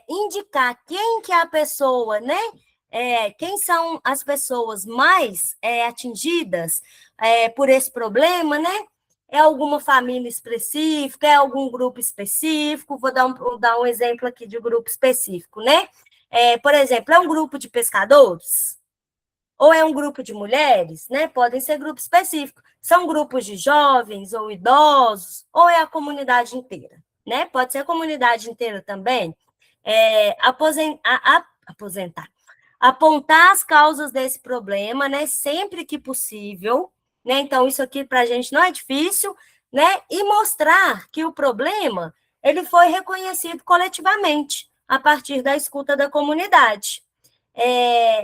Indicar quem que é a pessoa, né? Quem são as pessoas mais atingidas por esse problema, né? É alguma família específica, é algum grupo específico? Vou dar um exemplo aqui de grupo específico, né? Por exemplo, é um grupo de pescadores? Ou é um grupo de mulheres, né? Podem ser grupos específicos. São grupos de jovens ou idosos? Ou é a comunidade inteira, né? Pode ser a comunidade inteira também. Apontar as causas desse problema, né? Sempre que possível, né? Então, isso aqui para a gente não é difícil, né? E mostrar que o problema ele foi reconhecido coletivamente a partir da escuta da comunidade.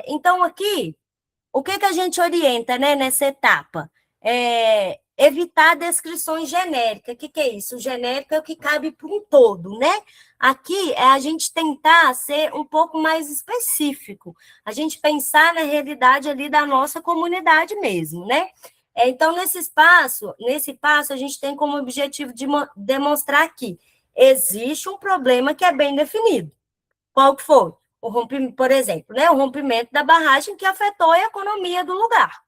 Então, aqui, o que a gente orienta, né, nessa etapa? Evitar descrições genéricas. O que é isso? O genérico é o que cabe para um todo, né? Aqui é a gente tentar ser um pouco mais específico, a gente pensar na realidade ali da nossa comunidade mesmo, né? Então, nesse passo, a gente tem como objetivo de demonstrar que existe um problema que é bem definido. Qual que foi? Por exemplo, né, o rompimento da barragem que afetou a economia do lugar.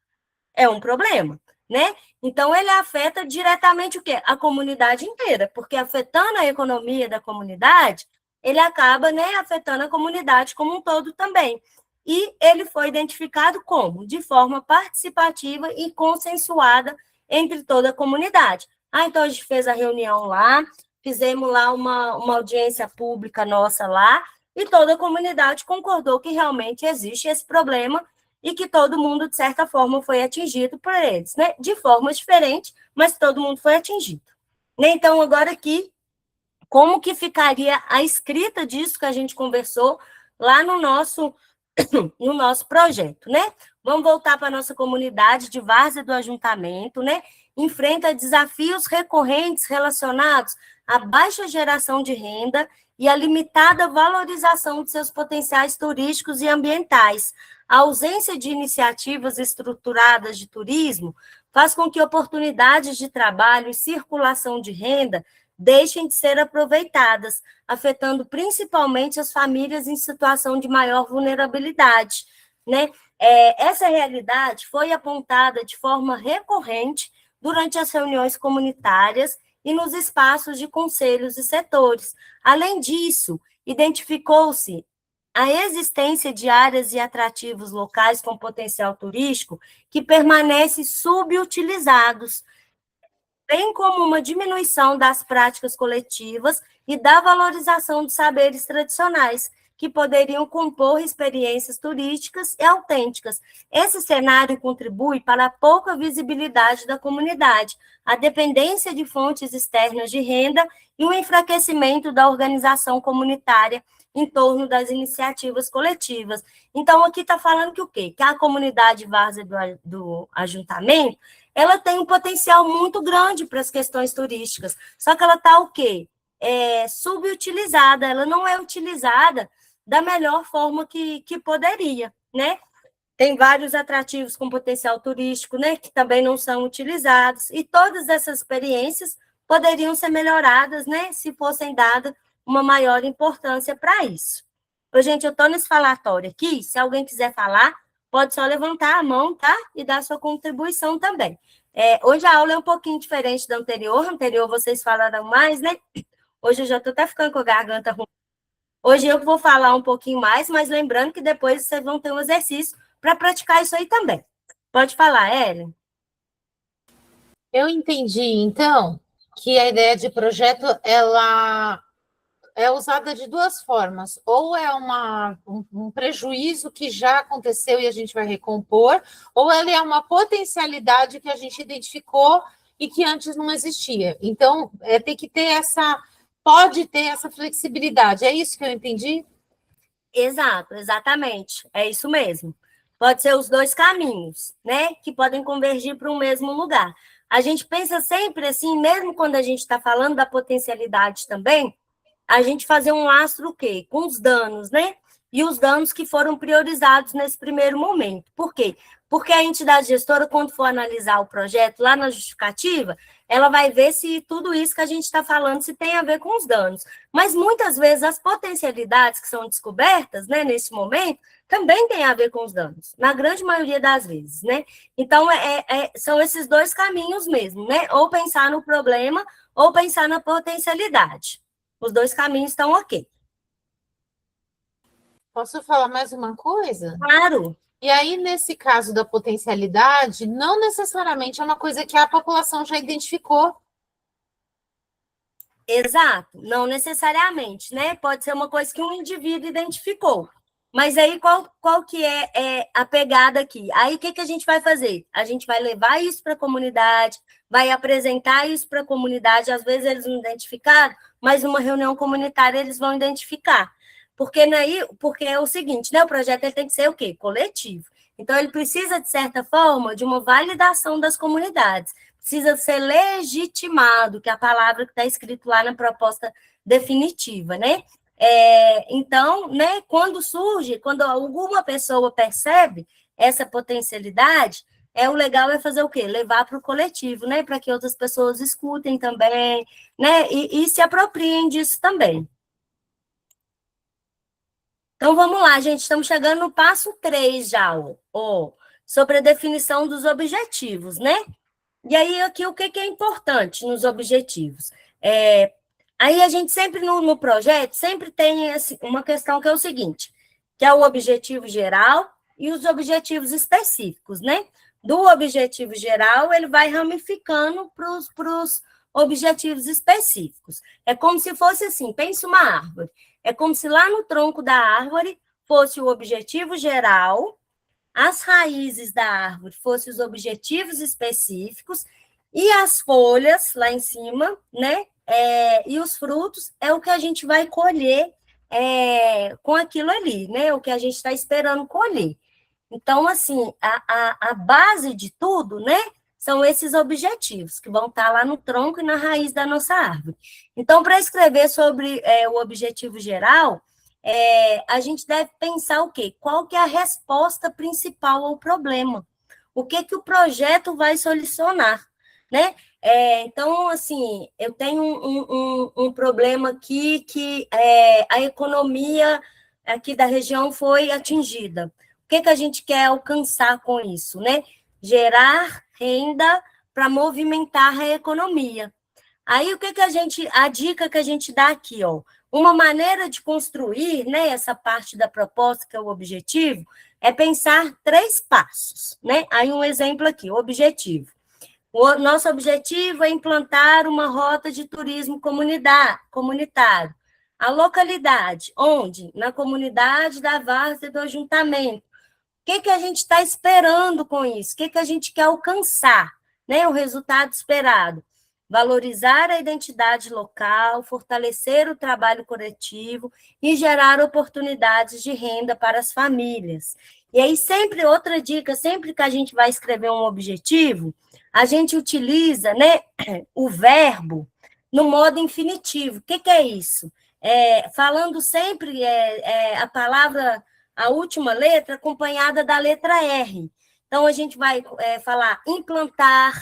É um problema, né? Então, ele afeta diretamente o quê? A comunidade inteira, porque afetando a economia da comunidade, ele acaba, né, afetando a comunidade como um todo também. E ele foi identificado como? De forma participativa e consensuada entre toda a comunidade. Então, a gente fez a reunião lá, fizemos lá uma audiência pública nossa lá, e toda a comunidade concordou que realmente existe esse problema e que todo mundo, de certa forma, foi atingido por eles, né? De forma diferente, mas todo mundo foi atingido. Então, agora aqui, como que ficaria a escrita disso que a gente conversou lá no nosso projeto, né? Vamos voltar para a nossa comunidade de várzea do ajuntamento, né? Enfrenta desafios recorrentes relacionados à baixa geração de renda e à limitada valorização de seus potenciais turísticos e ambientais. A ausência de iniciativas estruturadas de turismo faz com que oportunidades de trabalho e circulação de renda deixem de ser aproveitadas, afetando principalmente as famílias em situação de maior vulnerabilidade, né? Essa realidade foi apontada de forma recorrente durante as reuniões comunitárias e nos espaços de conselhos e setores. Além disso, identificou-se a existência de áreas e atrativos locais com potencial turístico que permanecem subutilizados, bem como uma diminuição das práticas coletivas e da valorização de saberes tradicionais, que poderiam compor experiências turísticas e autênticas. Esse cenário contribui para a pouca visibilidade da comunidade, a dependência de fontes externas de renda e o enfraquecimento da organização comunitária em torno das iniciativas coletivas. Então, aqui está falando que o quê? Que a comunidade várzea do ajuntamento, ela tem um potencial muito grande para as questões turísticas, só que ela está o quê? Subutilizada, ela não é utilizada da melhor forma que poderia, né? Tem vários atrativos com potencial turístico, né, que também não são utilizados, e todas essas experiências poderiam ser melhoradas, né, se fossem dadas uma maior importância para isso. Gente, eu estou nesse falatório aqui, se alguém quiser falar, pode só levantar a mão, tá? E dar sua contribuição também. Hoje a aula é um pouquinho diferente da anterior vocês falaram mais, né? Hoje eu já estou até ficando com a garganta ruim. Hoje eu vou falar um pouquinho mais, mas lembrando que depois vocês vão ter um exercício para praticar isso aí também. Pode falar, Ellen. Eu entendi, então, que a ideia de projeto, ela é usada de duas formas. Ou é um prejuízo que já aconteceu e a gente vai recompor, ou ela é uma potencialidade que a gente identificou e que antes não existia. Então, tem que ter pode ter essa flexibilidade. É isso que eu entendi? Exato, exatamente. É isso mesmo. Pode ser os dois caminhos, né? Que podem convergir para um mesmo lugar. A gente pensa sempre assim, mesmo quando a gente está falando da potencialidade também, a gente fazer um lastro o quê? Com os danos, né? E os danos que foram priorizados nesse primeiro momento. Por quê? Porque a entidade gestora, quando for analisar o projeto lá na justificativa, ela vai ver se tudo isso que a gente está falando se tem a ver com os danos. Mas muitas vezes as potencialidades que são descobertas, né, nesse momento, também tem a ver com os danos, na grande maioria das vezes, né? Então, são esses dois caminhos mesmo, né? Ou pensar no problema, ou pensar na potencialidade. Os dois caminhos estão ok. Posso falar mais uma coisa? Claro. E aí, nesse caso da potencialidade, não necessariamente é uma coisa que a população já identificou. Exato, não necessariamente, né? Pode ser uma coisa que um indivíduo identificou. Mas aí, qual que é a pegada aqui? Aí, o que a gente vai fazer? A gente vai levar isso para a comunidade, vai apresentar isso para a comunidade, às vezes eles não identificaram, mas numa reunião comunitária eles vão identificar. Porque é o seguinte, né? O projeto ele tem que ser o quê? Coletivo. Então, ele precisa, de certa forma, de uma validação das comunidades. Precisa ser legitimado, que é a palavra que está escrito lá na proposta definitiva, né? Então, né, quando alguma pessoa percebe essa potencialidade, o legal é fazer o quê? Levar para o coletivo, né? Para que outras pessoas escutem também, né? E se apropriem disso também. Então, vamos lá, gente. Estamos chegando no passo 3 já, sobre a definição dos objetivos, né? E aí, aqui, o que é importante nos objetivos? Aí, a gente sempre, no projeto, sempre tem uma questão que é o seguinte, que é o objetivo geral e os objetivos específicos, né? Do objetivo geral, ele vai ramificando para os objetivos específicos. É como se fosse assim, pense uma árvore. É como se lá no tronco da árvore fosse o objetivo geral, as raízes da árvore fossem os objetivos específicos, e as folhas lá em cima, né? E os frutos é o que a gente vai colher com aquilo ali, né? O que a gente está esperando colher. Então, assim, a base de tudo, né? São esses objetivos que vão estar lá no tronco e na raiz da nossa árvore. Então, para escrever sobre o objetivo geral, a gente deve pensar o quê? Qual que é a resposta principal ao problema? O que o projeto vai solucionar, né? Então, assim, eu tenho um problema aqui que a economia aqui da região foi atingida. O que a gente quer alcançar com isso, né? Gerar renda para movimentar a economia. Aí, a dica que a gente dá aqui, uma maneira de construir, né, essa parte da proposta, que é o objetivo, é pensar 3 passos, né? Aí, um exemplo aqui, o objetivo. O nosso objetivo é implantar uma rota de turismo comunitário. A localidade, onde? Na comunidade da várzea do ajuntamento. O que a gente está esperando com isso? O que a gente quer alcançar, né? O resultado esperado. Valorizar a identidade local, fortalecer o trabalho coletivo e gerar oportunidades de renda para as famílias. E aí, sempre, outra dica, sempre que a gente vai escrever um objetivo, a gente utiliza, né, o verbo no modo infinitivo. O que é isso? Falando sempre a palavra, a última letra, acompanhada da letra R. Então, a gente vai falar implantar,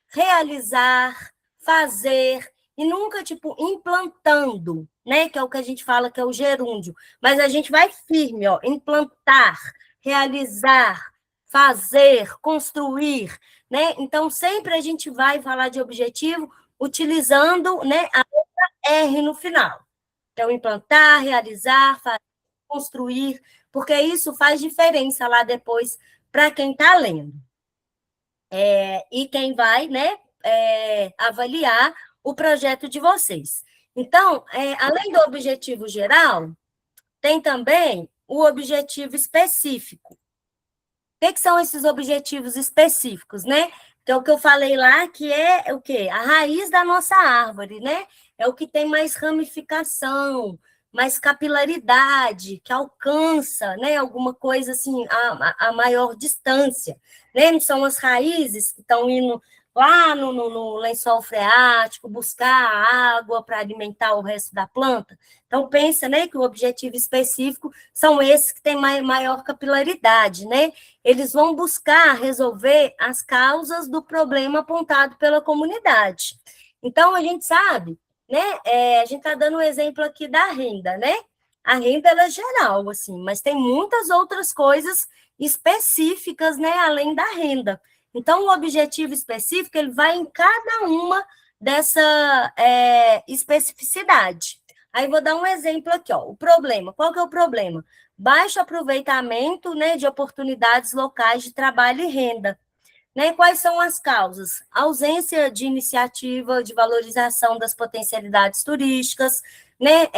realizar, fazer, e nunca, tipo, implantando, né? Que é o que a gente fala que é o gerúndio. Mas a gente vai firme, implantar, realizar, fazer, construir, né? Então, sempre a gente vai falar de objetivo utilizando, né, a letra R no final. Então, implantar, realizar, fazer, construir, porque isso faz diferença lá depois para quem está lendo. E quem vai, né, avaliar o projeto de vocês. Então, além do objetivo geral, tem também o objetivo específico. O que são esses objetivos específicos, né? Então, o que eu falei lá, que é o quê? A raiz da nossa árvore, né? É o que tem mais ramificação, mais capilaridade, que alcança, né, alguma coisa assim, a maior distância, né? São as raízes que estão indo lá no lençol freático, buscar água para alimentar o resto da planta. Então, pensa, né, que o objetivo específico são esses que têm maior capilaridade, né? Eles vão buscar resolver as causas do problema apontado pela comunidade. Então, a gente sabe, né? A gente está dando um exemplo aqui da renda, né? A renda ela é geral, assim, mas tem muitas outras coisas específicas, né, além da renda. Então, o objetivo específico, ele vai em cada uma dessa especificidade. Aí, vou dar um exemplo aqui, o problema. Qual que é o problema? Baixo aproveitamento, né, de oportunidades locais de trabalho e renda. Né? Quais são as causas? Ausência de iniciativa de valorização das potencialidades turísticas, né?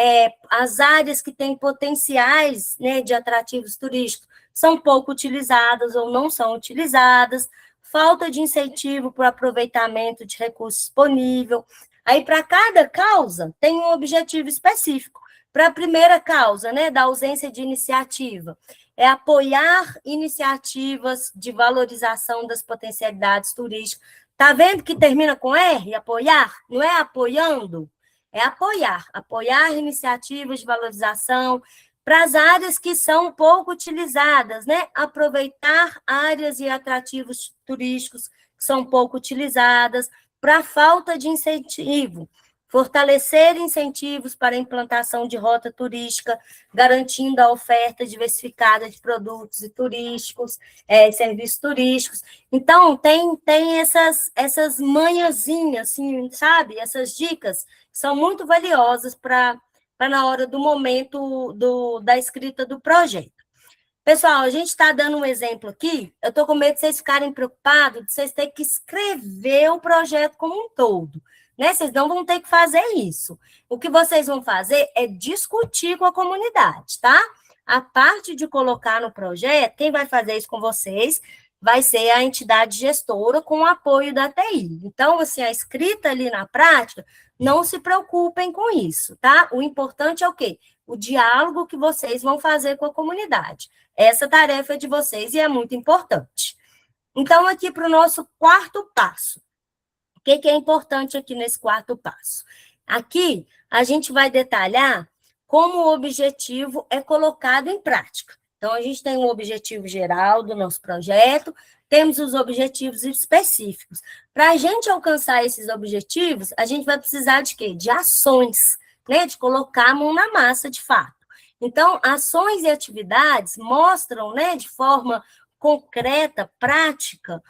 As áreas que têm potenciais, né, de atrativos turísticos são pouco utilizadas ou não são utilizadas, falta de incentivo para o aproveitamento de recursos disponível. Aí, para cada causa, tem um objetivo específico. Para a primeira causa, né, da ausência de iniciativa, é apoiar iniciativas de valorização das potencialidades turísticas. Está vendo que termina com R, apoiar? Não é apoiando, é apoiar. Apoiar iniciativas de valorização, Para as áreas que são pouco utilizadas, né? Aproveitar áreas e atrativos turísticos que são pouco utilizadas, para a falta de incentivo, fortalecer incentivos para a implantação de rota turística, garantindo a oferta diversificada de produtos e turísticos, serviços turísticos. Então, tem essas manhãzinhas, assim, sabe? Essas dicas são muito valiosas para na hora do momento da escrita do projeto. Pessoal, a gente está dando um exemplo aqui, eu estou com medo de vocês ficarem preocupados, de vocês terem que escrever o projeto como um todo, né? Vocês não vão ter que fazer isso. O que vocês vão fazer é discutir com a comunidade, tá? A parte de colocar no projeto, quem vai fazer isso com vocês vai ser a entidade gestora com o apoio da TI. Então, assim, a escrita ali na prática, não se preocupem com isso, tá? O importante é o quê? O diálogo que vocês vão fazer com a comunidade. Essa tarefa é de vocês e é muito importante. Então, aqui para o nosso quarto passo. O que é importante aqui nesse quarto passo? Aqui, a gente vai detalhar como o objetivo é colocado em prática. Então, a gente tem um objetivo geral do nosso projeto, temos os objetivos específicos. Para a gente alcançar esses objetivos, a gente vai precisar de quê? De ações, né? De colocar a mão na massa, de fato. Então, ações e atividades mostram, né, de forma concreta, prática,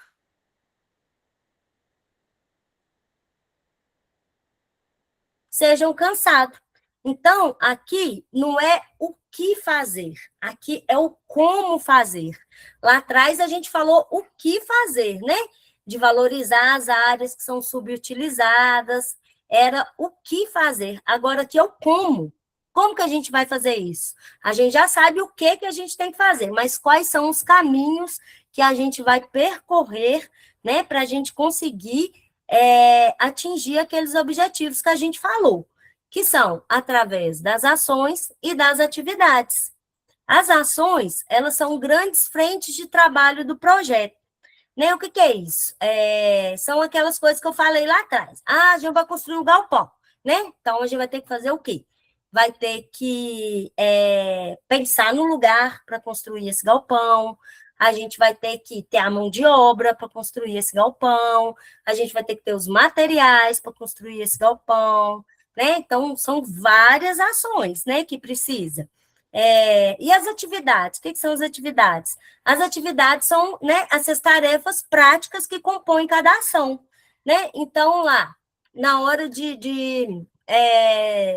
sejam cansados. Então, aqui não é o que fazer, aqui é o como fazer. Lá atrás a gente falou o que fazer, né? De valorizar as áreas que são subutilizadas, era o que fazer. Agora aqui é o como. Como que a gente vai fazer isso? A gente já sabe o que a gente tem que fazer, mas quais são os caminhos que a gente vai percorrer, né, para a gente conseguir atingir aqueles objetivos que a gente falou, que são através das ações e das atividades. As ações, elas são grandes frentes de trabalho do projeto. Né? O que é isso? São aquelas coisas que eu falei lá atrás. A gente vai construir um galpão, né? Então, a gente vai ter que fazer o quê? Vai ter que pensar no lugar para construir esse galpão, a gente vai ter que ter a mão de obra para construir esse galpão, a gente vai ter que ter os materiais para construir esse galpão, né? Então, são várias ações, né, que precisa. E as atividades? O que são as atividades? As atividades são, né, essas tarefas práticas que compõem cada ação, né? Então, lá, na hora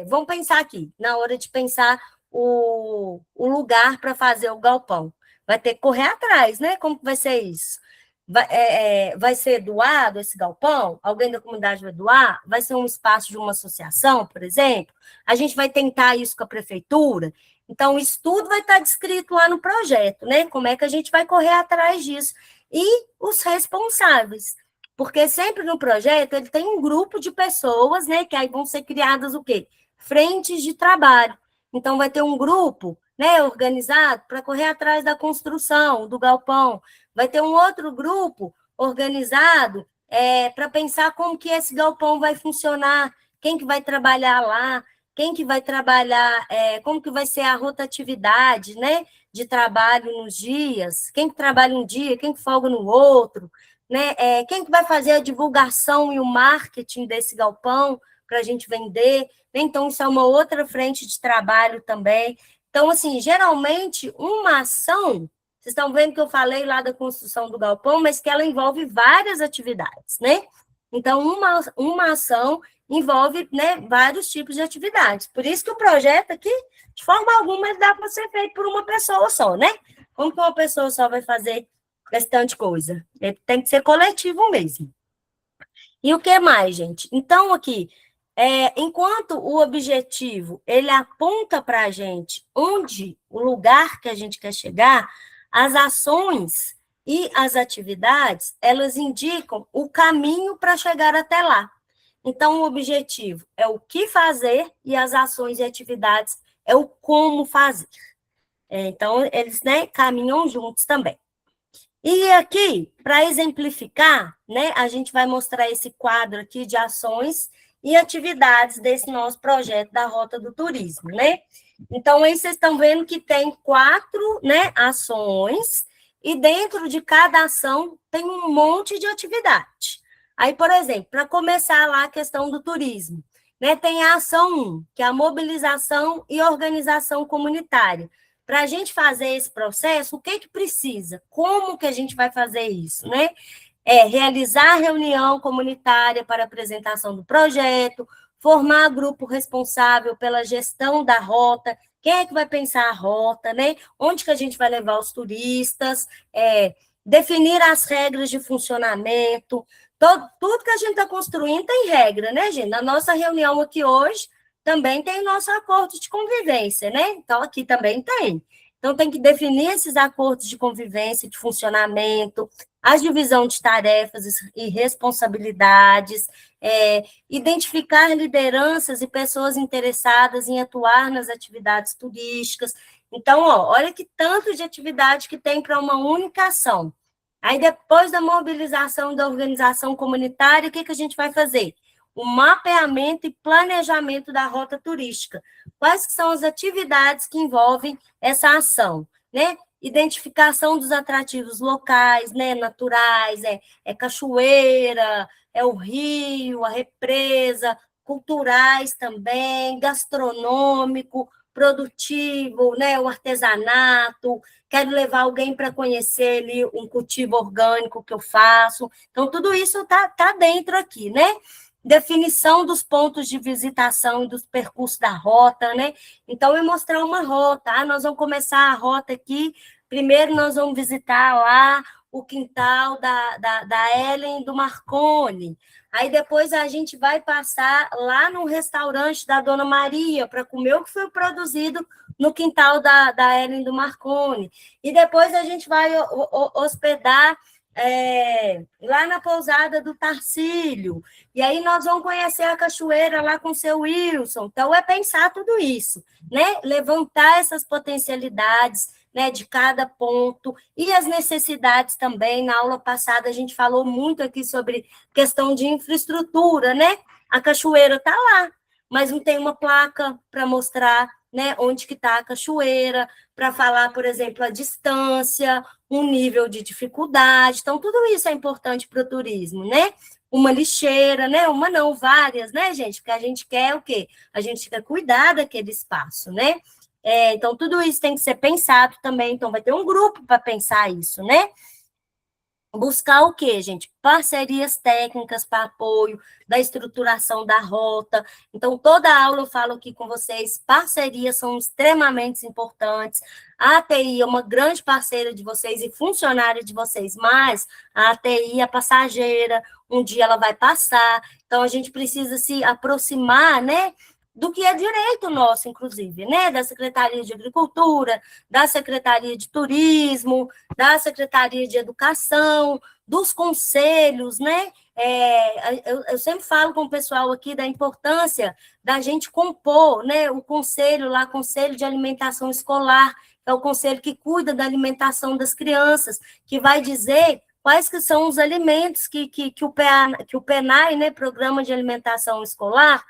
vamos pensar aqui, na hora de pensar o lugar para fazer o galpão. Vai ter que correr atrás, né? Como que vai ser isso? Vai ser doado esse galpão? Alguém da comunidade vai doar? Vai ser um espaço de uma associação, por exemplo? A gente vai tentar isso com a prefeitura? Então, isso tudo vai estar descrito lá no projeto, né? Como é que a gente vai correr atrás disso? E os responsáveis. Porque sempre no projeto ele tem um grupo de pessoas, né? Que aí vão ser criadas o quê? Frentes de trabalho. Então, vai ter um grupo, né, organizado para correr atrás da construção do galpão. Vai ter um outro grupo organizado para pensar como que esse galpão vai funcionar, quem que vai trabalhar lá, quem que vai trabalhar, como que vai ser a rotatividade, né, de trabalho nos dias, quem que trabalha um dia, quem que folga no outro, né, quem que vai fazer a divulgação e o marketing desse galpão para a gente vender. Então, isso é uma outra frente de trabalho também. Então, assim, geralmente, uma ação, vocês estão vendo que eu falei lá da construção do galpão, mas que ela envolve várias atividades, né? Então, uma ação envolve, né, vários tipos de atividades. Por isso que o projeto aqui, de forma alguma, ele dá para ser feito por uma pessoa só, né? Como que uma pessoa só vai fazer bastante coisa? Ele tem que ser coletivo mesmo. E o que mais, gente? Então, aqui, enquanto o objetivo, ele aponta para a gente onde, o lugar que a gente quer chegar, as ações e as atividades, elas indicam o caminho para chegar até lá. Então, o objetivo é o que fazer e as ações e atividades é o como fazer. Então, eles, né, caminham juntos também. E aqui, para exemplificar, né, a gente vai mostrar esse quadro aqui de ações e atividades desse nosso projeto da Rota do Turismo, né? Então, aí vocês estão vendo que tem 4, né, ações, e dentro de cada ação tem um monte de atividade. Aí, por exemplo, para começar lá a questão do turismo, né, tem a ação 1, que é a mobilização e organização comunitária. Para a gente fazer esse processo, o que precisa? Como que a gente vai fazer isso, né? Realizar reunião comunitária para apresentação do projeto, formar grupo responsável pela gestão da rota, quem é que vai pensar a rota, né? Onde que a gente vai levar os turistas, definir as regras de funcionamento, tudo que a gente está construindo tem regra, né, gente? Na nossa reunião aqui hoje, também tem o nosso acordo de convivência, né? Então, aqui também tem. Então, tem que definir esses acordos de convivência, de funcionamento, a divisão de tarefas e responsabilidades, identificar lideranças e pessoas interessadas em atuar nas atividades turísticas. Então, olha que tanto de atividade que tem para uma única ação. Aí, depois da mobilização da organização comunitária, o que a gente vai fazer? O mapeamento e planejamento da rota turística. Quais que são as atividades que envolvem essa ação, né? Identificação dos atrativos locais, né, naturais, cachoeira, o rio, a represa, culturais também, gastronômico, produtivo, né, o artesanato, quero levar alguém para conhecer ali um cultivo orgânico que eu faço. Então, tudo isso tá dentro aqui, né? Definição dos pontos de visitação e dos percursos da rota, né? Então, eu mostrar uma rota. Nós vamos começar a rota aqui. Primeiro, nós vamos visitar lá o quintal da Ellen do Marconi. Aí, depois, a gente vai passar lá no restaurante da Dona Maria para comer o que foi produzido no quintal da Ellen do Marconi. E depois, a gente vai hospedar lá na pousada do Tarcílio, e aí nós vamos conhecer a cachoeira lá com o seu Wilson. Então, pensar tudo isso, né? Levantar essas potencialidades, né, de cada ponto, e as necessidades também. Na aula passada, a gente falou muito aqui sobre questão de infraestrutura, né? A cachoeira está lá, mas não tem uma placa para mostrar, né, onde que está a cachoeira, para falar, por exemplo, a distância, um nível de dificuldade. Então, tudo isso é importante para o turismo, né? Uma lixeira, né? Uma não, várias, né, gente? Porque a gente quer o quê? A gente quer cuidar daquele espaço, né? Então, tudo isso tem que ser pensado também. Então, vai ter um grupo para pensar isso, né? Buscar o quê, gente? Parcerias técnicas para apoio da estruturação da rota. Então, toda aula eu falo aqui com vocês, parcerias são extremamente importantes. A ATI é uma grande parceira de vocês e funcionária de vocês, mas a ATI é passageira, um dia ela vai passar. Então, a gente precisa se aproximar, né, do que é direito nosso, inclusive, né, da Secretaria de Agricultura, da Secretaria de Turismo, da Secretaria de Educação, dos conselhos, né? Eu sempre falo com o pessoal aqui da importância da gente compor, né, o conselho lá, Conselho de Alimentação Escolar, que é o conselho que cuida da alimentação das crianças, que vai dizer quais que são os alimentos que o PENAE, né, Programa de Alimentação Escolar,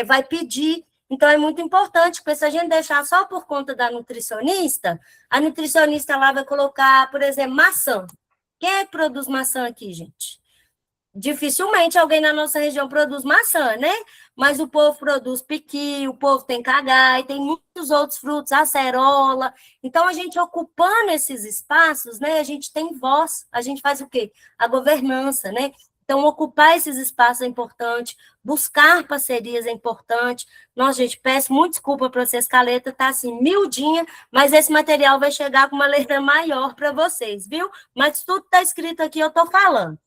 vai pedir. Então, é muito importante, porque se a gente deixar só por conta da nutricionista, a nutricionista lá vai colocar, por exemplo, maçã. Quem é que produz maçã aqui, gente? Dificilmente alguém na nossa região produz maçã, né? Mas o povo produz piqui, o povo tem cagá, e tem muitos outros frutos, acerola. Então, a gente ocupando esses espaços, né? A gente tem voz, a gente faz o quê? A governança, né? Então, ocupar esses espaços é importante, buscar parcerias é importante. Nossa, gente, peço muito desculpa para vocês, Caleta tá assim, miudinha, mas esse material vai chegar com uma letra maior para vocês, viu? Mas tudo está escrito aqui, eu estou falando.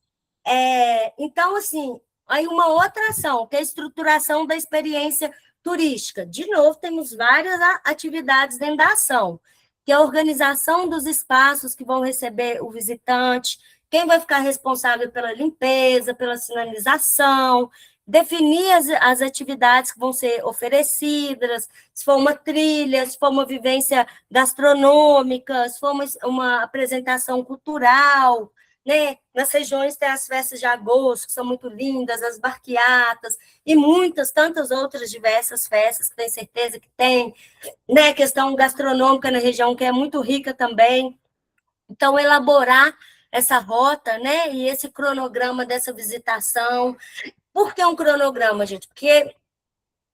Então, assim, aí uma outra ação, que é a estruturação da experiência turística. De novo, temos várias atividades dentro da ação, que é a organização dos espaços que vão receber o visitante, quem vai ficar responsável pela limpeza, pela sinalização, definir as atividades que vão ser oferecidas, se for uma trilha, se for uma vivência gastronômica, se for uma apresentação cultural, né? Nas regiões tem as festas de agosto, que são muito lindas, as barquiatas, e muitas, tantas outras diversas festas, que tenho certeza que tem, né? Questão gastronômica na região, que é muito rica também. Então, elaborar essa rota, né? E esse cronograma dessa visitação. Por que um cronograma, gente? Porque,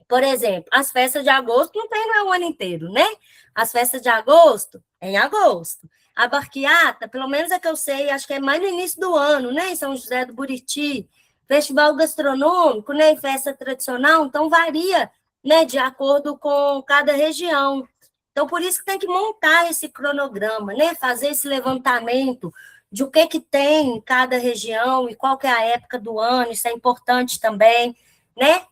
por exemplo, as festas de agosto não tem no ano inteiro, né? As festas de agosto é em agosto. A barquiata, pelo menos é que eu sei, acho que é mais no início do ano, né? Em São José do Buriti. Festival gastronômico, né? Festa tradicional, então varia, né? De acordo com cada região. Então, por isso que tem que montar esse cronograma, né? Fazer esse levantamento de o que tem em cada região e qual que é a época do ano, isso é importante também, né?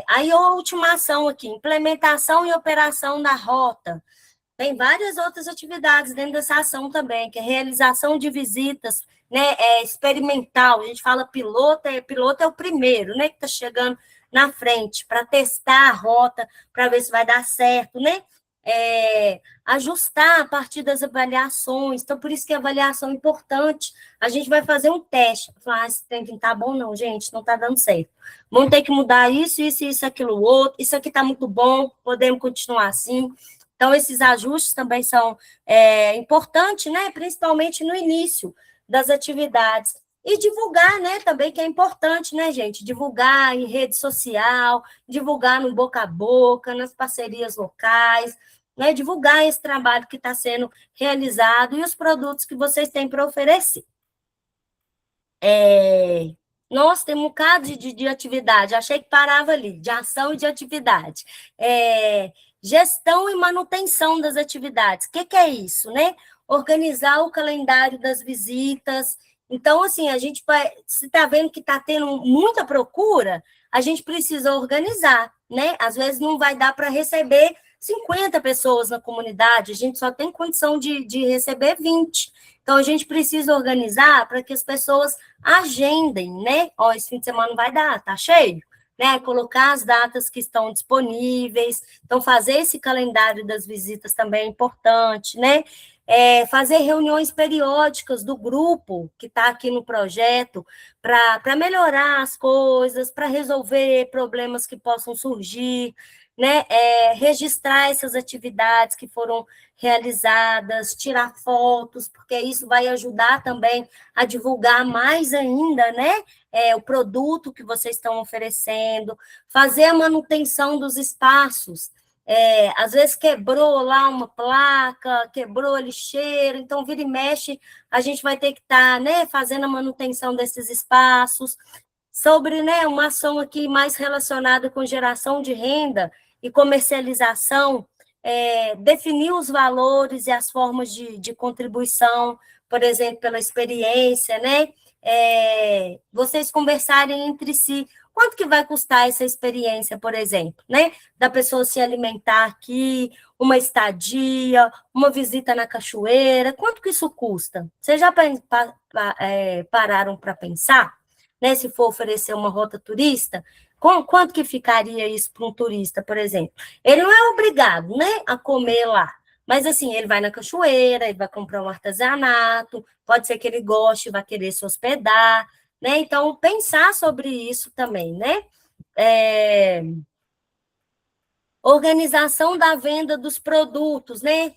Aí a última ação aqui, implementação e operação da rota. Tem várias outras atividades dentro dessa ação também, que é realização de visitas, né? Experimental, a gente fala piloto é o primeiro, né? Que está chegando na frente para testar a rota, para ver se vai dar certo, né? Ajustar a partir das avaliações. Então, por isso que a avaliação é importante. A gente vai fazer um teste. Falar, esse trem não está bom, não, gente, não está dando certo. Vamos ter que mudar isso, aquilo, outro. Isso aqui está muito bom, podemos continuar assim. Então, esses ajustes também são importantes, né? Principalmente no início das atividades. E divulgar, né, também, que é importante, né, gente? Divulgar em rede social, divulgar no boca a boca, nas parcerias locais, né? Divulgar esse trabalho que está sendo realizado e os produtos que vocês têm para oferecer. Nossa, tem um bocado de atividade, achei que parava ali, de ação e de atividade. Gestão e manutenção das atividades. O que é isso, né? Organizar o calendário das visitas. Então, assim, a gente vai, se está vendo que está tendo muita procura, a gente precisa organizar, né? Às vezes não vai dar para receber 50 pessoas na comunidade, a gente só tem condição de receber 20. Então, a gente precisa organizar para que as pessoas agendem, né? Ó, esse fim de semana não vai dar, tá cheio. Né, colocar as datas que estão disponíveis, então fazer esse calendário das visitas também é importante, né? Fazer reuniões periódicas do grupo que está aqui no projeto para melhorar as coisas, para resolver problemas que possam surgir, né? Registrar essas atividades que foram realizadas, tirar fotos, porque isso vai ajudar também a divulgar mais ainda, né? O produto que vocês estão oferecendo, fazer a manutenção dos espaços. Às vezes quebrou lá uma placa, quebrou a lixeira, então vira e mexe, a gente vai ter que estar, né, fazendo a manutenção desses espaços. Sobre, né, uma ação aqui mais relacionada com geração de renda e comercialização, definir os valores e as formas de contribuição, por exemplo, pela experiência, né? Vocês conversarem entre si, quanto que vai custar essa experiência, por exemplo, né? Da pessoa se alimentar aqui, uma estadia, uma visita na cachoeira, quanto que isso custa? Vocês já pararam para pensar, né? Se for oferecer uma rota turista, quanto que ficaria isso para um turista, por exemplo? Ele não é obrigado, né, a comer lá, mas, assim, ele vai na cachoeira, ele vai comprar um artesanato, pode ser que ele goste, vai querer se hospedar, né? Então, pensar sobre isso também, né? Organização da venda dos produtos, né?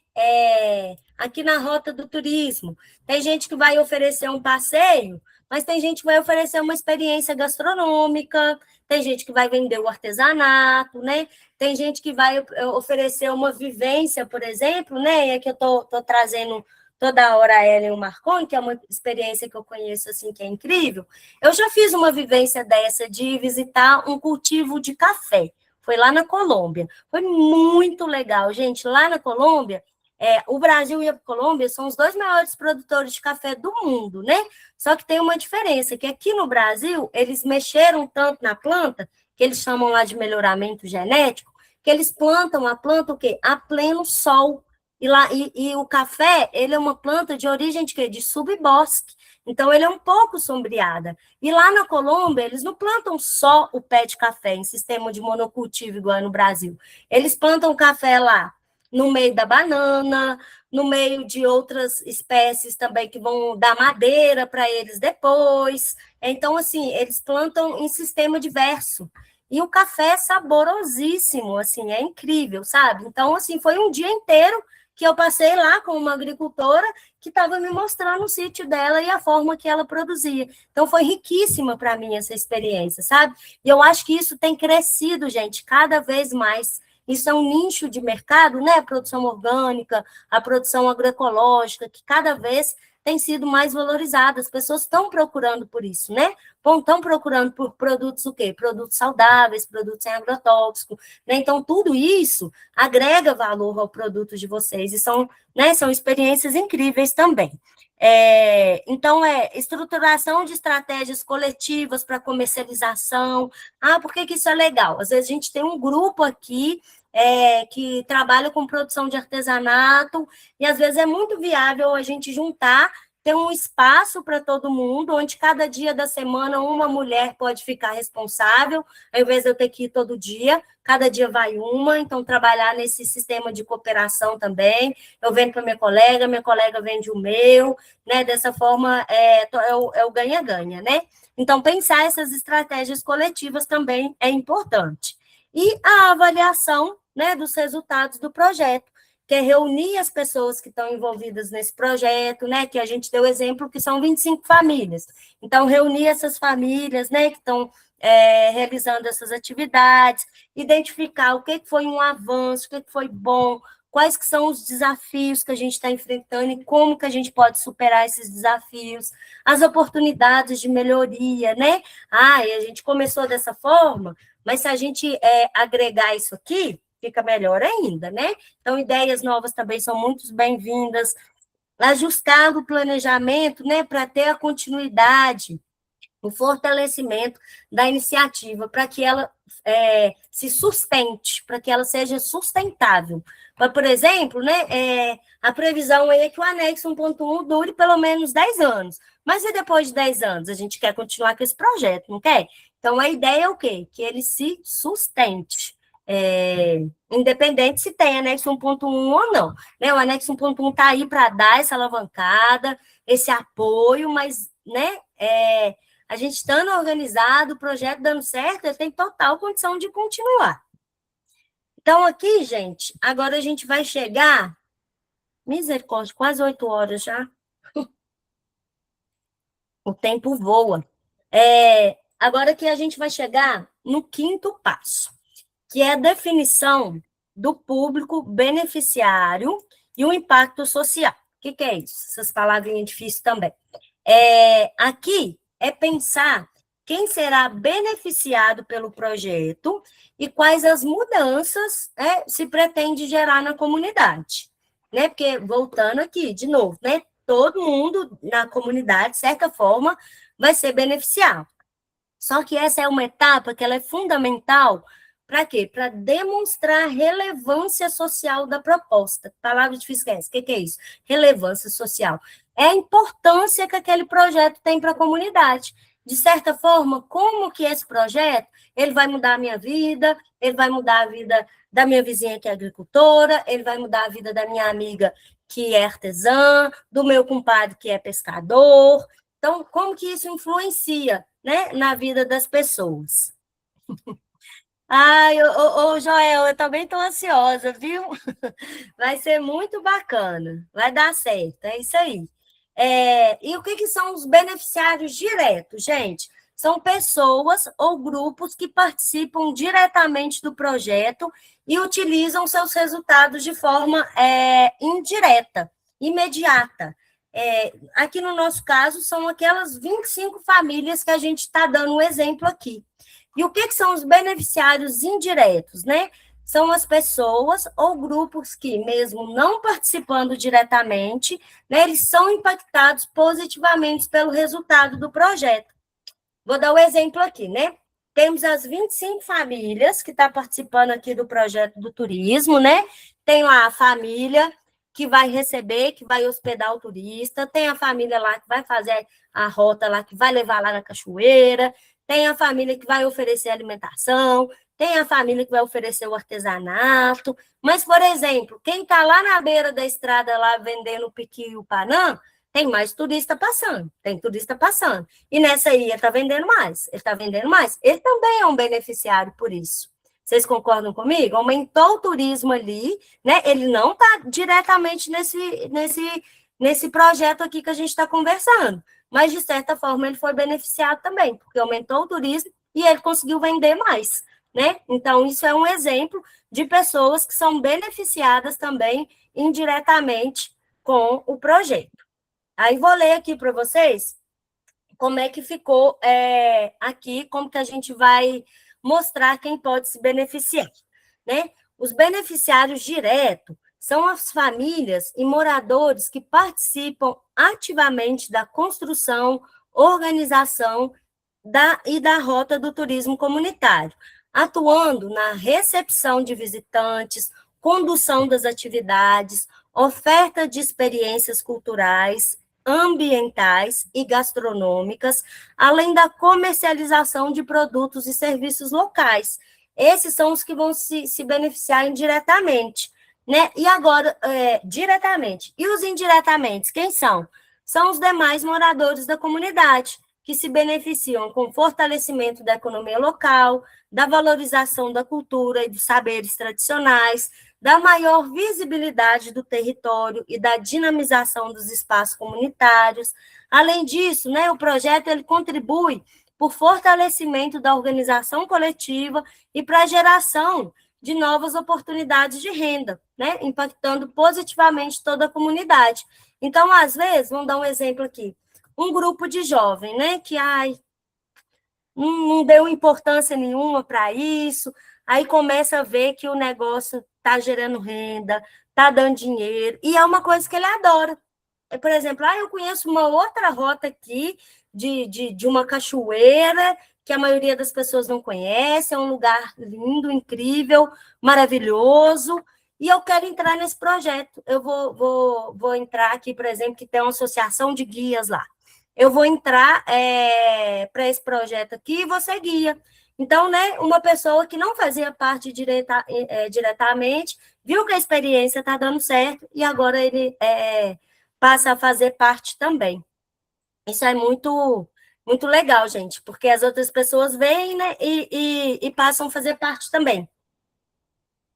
Aqui na Rota do Turismo, tem gente que vai oferecer um passeio, mas tem gente que vai oferecer uma experiência gastronômica, tem gente que vai vender o artesanato, né? Tem gente que vai oferecer uma vivência, por exemplo, né? E aqui eu estou trazendo toda hora a Ellen Marconi, que é uma experiência que eu conheço, assim, que é incrível. Eu já fiz uma vivência dessa de visitar um cultivo de café. Foi lá na Colômbia. Foi muito legal, gente. Lá na Colômbia, o Brasil e a Colômbia são os 2 maiores produtores de café do mundo, né? Só que tem uma diferença, que aqui no Brasil, eles mexeram tanto na planta, que eles chamam lá de melhoramento genético, que eles plantam a planta o quê? A pleno sol. E o café, ele é uma planta de origem de quê? De subbosque. Então, ele é um pouco sombreada. E lá na Colômbia, eles não plantam só o pé de café em sistema de monocultivo, igual no Brasil. Eles plantam café lá no meio da banana, no meio de outras espécies também que vão dar madeira para eles depois. Então, assim, eles plantam em sistema diverso. E o café é saborosíssimo, assim, é incrível, sabe? Então, assim, foi um dia inteiro que eu passei lá com uma agricultora que estava me mostrando o sítio dela e a forma que ela produzia. Então, foi riquíssima para mim essa experiência, sabe? E eu acho que isso tem crescido, gente, cada vez mais. Isso é um nicho de mercado, né? A produção orgânica, a produção agroecológica, que cada vez tem sido mais valorizada. As pessoas estão procurando por isso, né? Estão procurando por produtos o quê? Produtos saudáveis, produtos sem agrotóxico, né? Então, tudo isso agrega valor ao produto de vocês e são, né, são experiências incríveis também. Então, estruturação de estratégias coletivas para comercialização. Por que isso é legal? Às vezes a gente tem um grupo aqui que trabalha com produção de artesanato, e às vezes é muito viável a gente juntar, ter um espaço para todo mundo, onde cada dia da semana uma mulher pode ficar responsável, ao invés de eu ter que ir todo dia, cada dia vai uma, então trabalhar nesse sistema de cooperação também, eu vendo para minha colega vende o meu, né? Dessa forma é o ganha-ganha, né? Então, pensar essas estratégias coletivas também é importante. E a avaliação, né, dos resultados do projeto, que é reunir as pessoas que estão envolvidas nesse projeto, né, que a gente deu exemplo que são 25 famílias. Então, reunir essas famílias, né, que estão realizando essas atividades, identificar o que foi um avanço, o que foi bom, quais que são os desafios que a gente está enfrentando e como que a gente pode superar esses desafios, as oportunidades de melhoria, né? E a gente começou dessa forma, mas se a gente agregar isso aqui, fica melhor ainda, né? Então, ideias novas também são muito bem-vindas. Ajustar o planejamento, né, para ter a continuidade, o fortalecimento da iniciativa, para que ela se sustente, para que ela seja sustentável. Mas, por exemplo, né, a previsão é que o anexo 1.1 dure pelo menos 10 anos. Mas e depois de 10 anos? A gente quer continuar com esse projeto, não quer? Então, a ideia é o quê? Que ele se sustente. Independente se tem anexo 1.1 ou não. Né? O anexo 1.1 está aí para dar essa alavancada, esse apoio, mas, né, a gente estando organizado, o projeto dando certo, ele tem total condição de continuar. Então, aqui, gente, agora a gente vai chegar, misericórdia, quase 8 horas já. O tempo voa. Agora que a gente vai chegar no quinto passo, que é a definição do público beneficiário e o impacto social. O que é isso? Essas palavrinhas difíceis também. Aqui é pensar quem será beneficiado pelo projeto e quais as mudanças se pretende gerar na comunidade. Né? Porque, voltando aqui, de novo, né? Todo mundo na comunidade, de certa forma, vai ser beneficiado. Só que essa é uma etapa que ela é fundamental para quê? Para demonstrar a relevância social da proposta. Palavra difícil que é essa. O que é isso? Relevância social. É a importância que aquele projeto tem para a comunidade. De certa forma, como que esse projeto ele vai mudar a minha vida, ele vai mudar a vida da minha vizinha que é agricultora, ele vai mudar a vida da minha amiga que é artesã, do meu compadre que é pescador. Então, como que isso influencia, né, na vida das pessoas? Joel, eu também estou ansiosa, viu? Vai ser muito bacana, vai dar certo, é isso aí. E o que são os beneficiários diretos, gente? São pessoas ou grupos que participam diretamente do projeto e utilizam seus resultados de forma indireta, imediata. Aqui no nosso caso, são aquelas 25 famílias que a gente está dando um exemplo aqui. E o que são os beneficiários indiretos, né? São as pessoas ou grupos que, mesmo não participando diretamente, né, eles são impactados positivamente pelo resultado do projeto. Vou dar um exemplo aqui, né? Temos as 25 famílias que estão participando aqui do projeto do turismo, né? Tem lá a família que vai receber, que vai hospedar o turista, tem a família lá que vai fazer a rota lá, que vai levar lá na cachoeira, tem a família que vai oferecer alimentação, tem a família que vai oferecer o artesanato, mas, por exemplo, quem está lá na beira da estrada, lá vendendo o piqui e o panã, tem mais turista passando, tem turista passando. E nessa aí ele está vendendo mais, ele está vendendo mais. Ele também é um beneficiário por isso. Vocês concordam comigo? Aumentou o turismo ali, né? Ele não está diretamente nesse projeto aqui que a gente está conversando, mas, de certa forma, ele foi beneficiado também, porque aumentou o turismo e ele conseguiu vender mais, né? Então, isso é um exemplo de pessoas que são beneficiadas também indiretamente com o projeto. Aí, vou ler aqui para vocês como é que ficou aqui, como que a gente vai mostrar quem pode se beneficiar, né? Os beneficiários diretos são as famílias e moradores que participam ativamente da construção, organização e da rota do turismo comunitário, atuando na recepção de visitantes, condução das atividades, oferta de experiências culturais, ambientais e gastronômicas, além da comercialização de produtos e serviços locais. Esses são os que vão se beneficiar indiretamente, né? E agora, diretamente. E os indiretamente, quem são? São os demais moradores da comunidade, que se beneficiam com o fortalecimento da economia local, da valorização da cultura e dos saberes tradicionais, da maior visibilidade do território e da dinamização dos espaços comunitários. Além disso, né, o projeto ele contribui por fortalecimento da organização coletiva e para a geração de novas oportunidades de renda, né, impactando positivamente toda a comunidade. Então, às vezes, vamos dar um exemplo aqui, um grupo de jovens, né, que não deu importância nenhuma para isso, aí começa a ver que o negócio está gerando renda, está dando dinheiro, e é uma coisa que ele adora. Por exemplo, eu conheço uma outra rota aqui de uma cachoeira que a maioria das pessoas não conhece, é um lugar lindo, incrível, maravilhoso, e eu quero entrar nesse projeto. Eu vou entrar aqui, por exemplo, que tem uma associação de guias lá. Eu vou entrar para esse projeto aqui e vou ser guia. Então, né, uma pessoa que não fazia parte diretamente, viu que a experiência está dando certo e agora ele passa a fazer parte também. Isso é muito, muito legal, gente, porque as outras pessoas vêm, né, e passam a fazer parte também.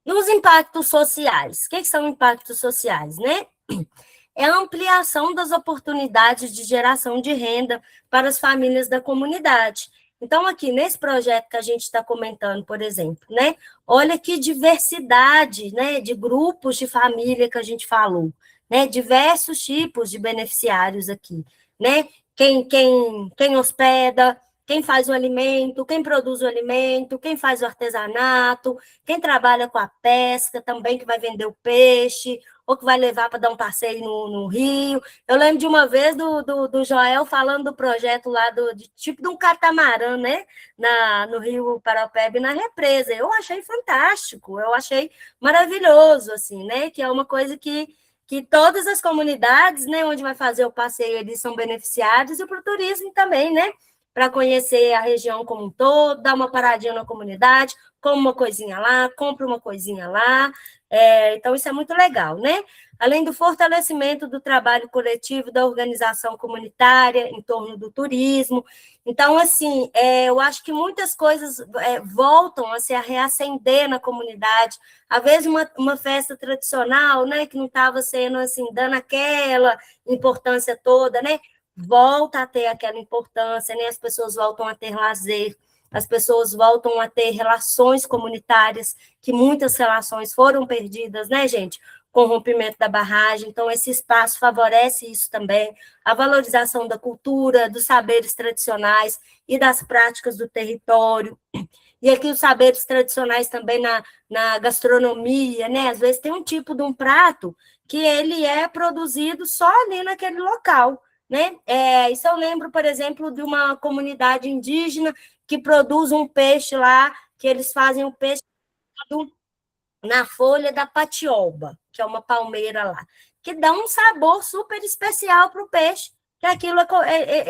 Nos impactos sociais, o que são impactos sociais, né? É a ampliação das oportunidades de geração de renda para as famílias da comunidade. Então, aqui, nesse projeto que a gente está comentando, por exemplo, né? Olha que diversidade, né, de grupos de família que a gente falou, né? Diversos tipos de beneficiários aqui, né? Quem hospeda, quem faz o alimento, quem produz o alimento, quem faz o artesanato, quem trabalha com a pesca também, que vai vender o peixe, ou que vai levar para dar um passeio no rio. Eu lembro de uma vez do Joel falando do projeto lá, tipo de um catamarã, né? No rio Paraupeba, na represa. Eu achei fantástico, eu achei maravilhoso, assim, né? Que é uma coisa que todas as comunidades, né, onde vai fazer o passeio, eles são beneficiados, e para o turismo também, né? Para conhecer a região como um todo, dar uma paradinha na comunidade, come uma coisinha lá, compra uma coisinha lá. Então, isso é muito legal, né? Além do fortalecimento do trabalho coletivo, da organização comunitária em torno do turismo. Então, assim, eu acho que muitas coisas voltam a se reacender na comunidade. Às vezes, uma festa tradicional, né, que não estava sendo, assim, dando aquela importância toda, né? Volta a ter aquela importância, né? As pessoas voltam a ter lazer, as pessoas voltam a ter relações comunitárias, que muitas relações foram perdidas, né, gente? Com o rompimento da barragem. Então, esse espaço favorece isso também, a valorização da cultura, dos saberes tradicionais e das práticas do território. E aqui os saberes tradicionais também na gastronomia, né? Às vezes tem um tipo de um prato que ele é produzido só ali naquele local, né? Isso eu lembro, por exemplo, de uma comunidade indígena que produz um peixe lá, que eles fazem o peixe na folha da patioba, que é uma palmeira lá, que dá um sabor super especial para o peixe, que aquilo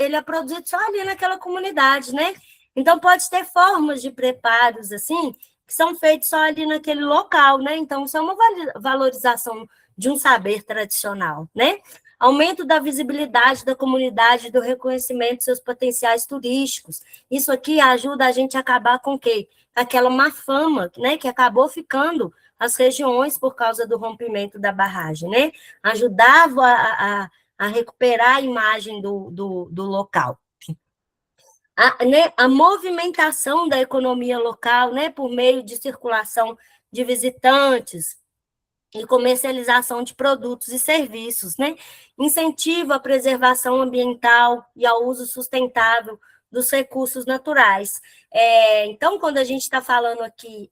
ele é produzido só ali naquela comunidade, né? Então, pode ter formas de preparos, assim, que são feitos só ali naquele local, né? Então, isso é uma valorização de um saber tradicional, né? Aumento da visibilidade da comunidade, do reconhecimento de seus potenciais turísticos. Isso aqui ajuda a gente a acabar com o quê? Aquela má fama, né? Que acabou ficando as regiões por causa do rompimento da barragem, né? Ajudava a recuperar a imagem do local. A movimentação da economia local, né, por meio de circulação de visitantes e comercialização de produtos e serviços, né, incentiva a preservação ambiental e ao uso sustentável dos recursos naturais. Então, quando a gente está falando aqui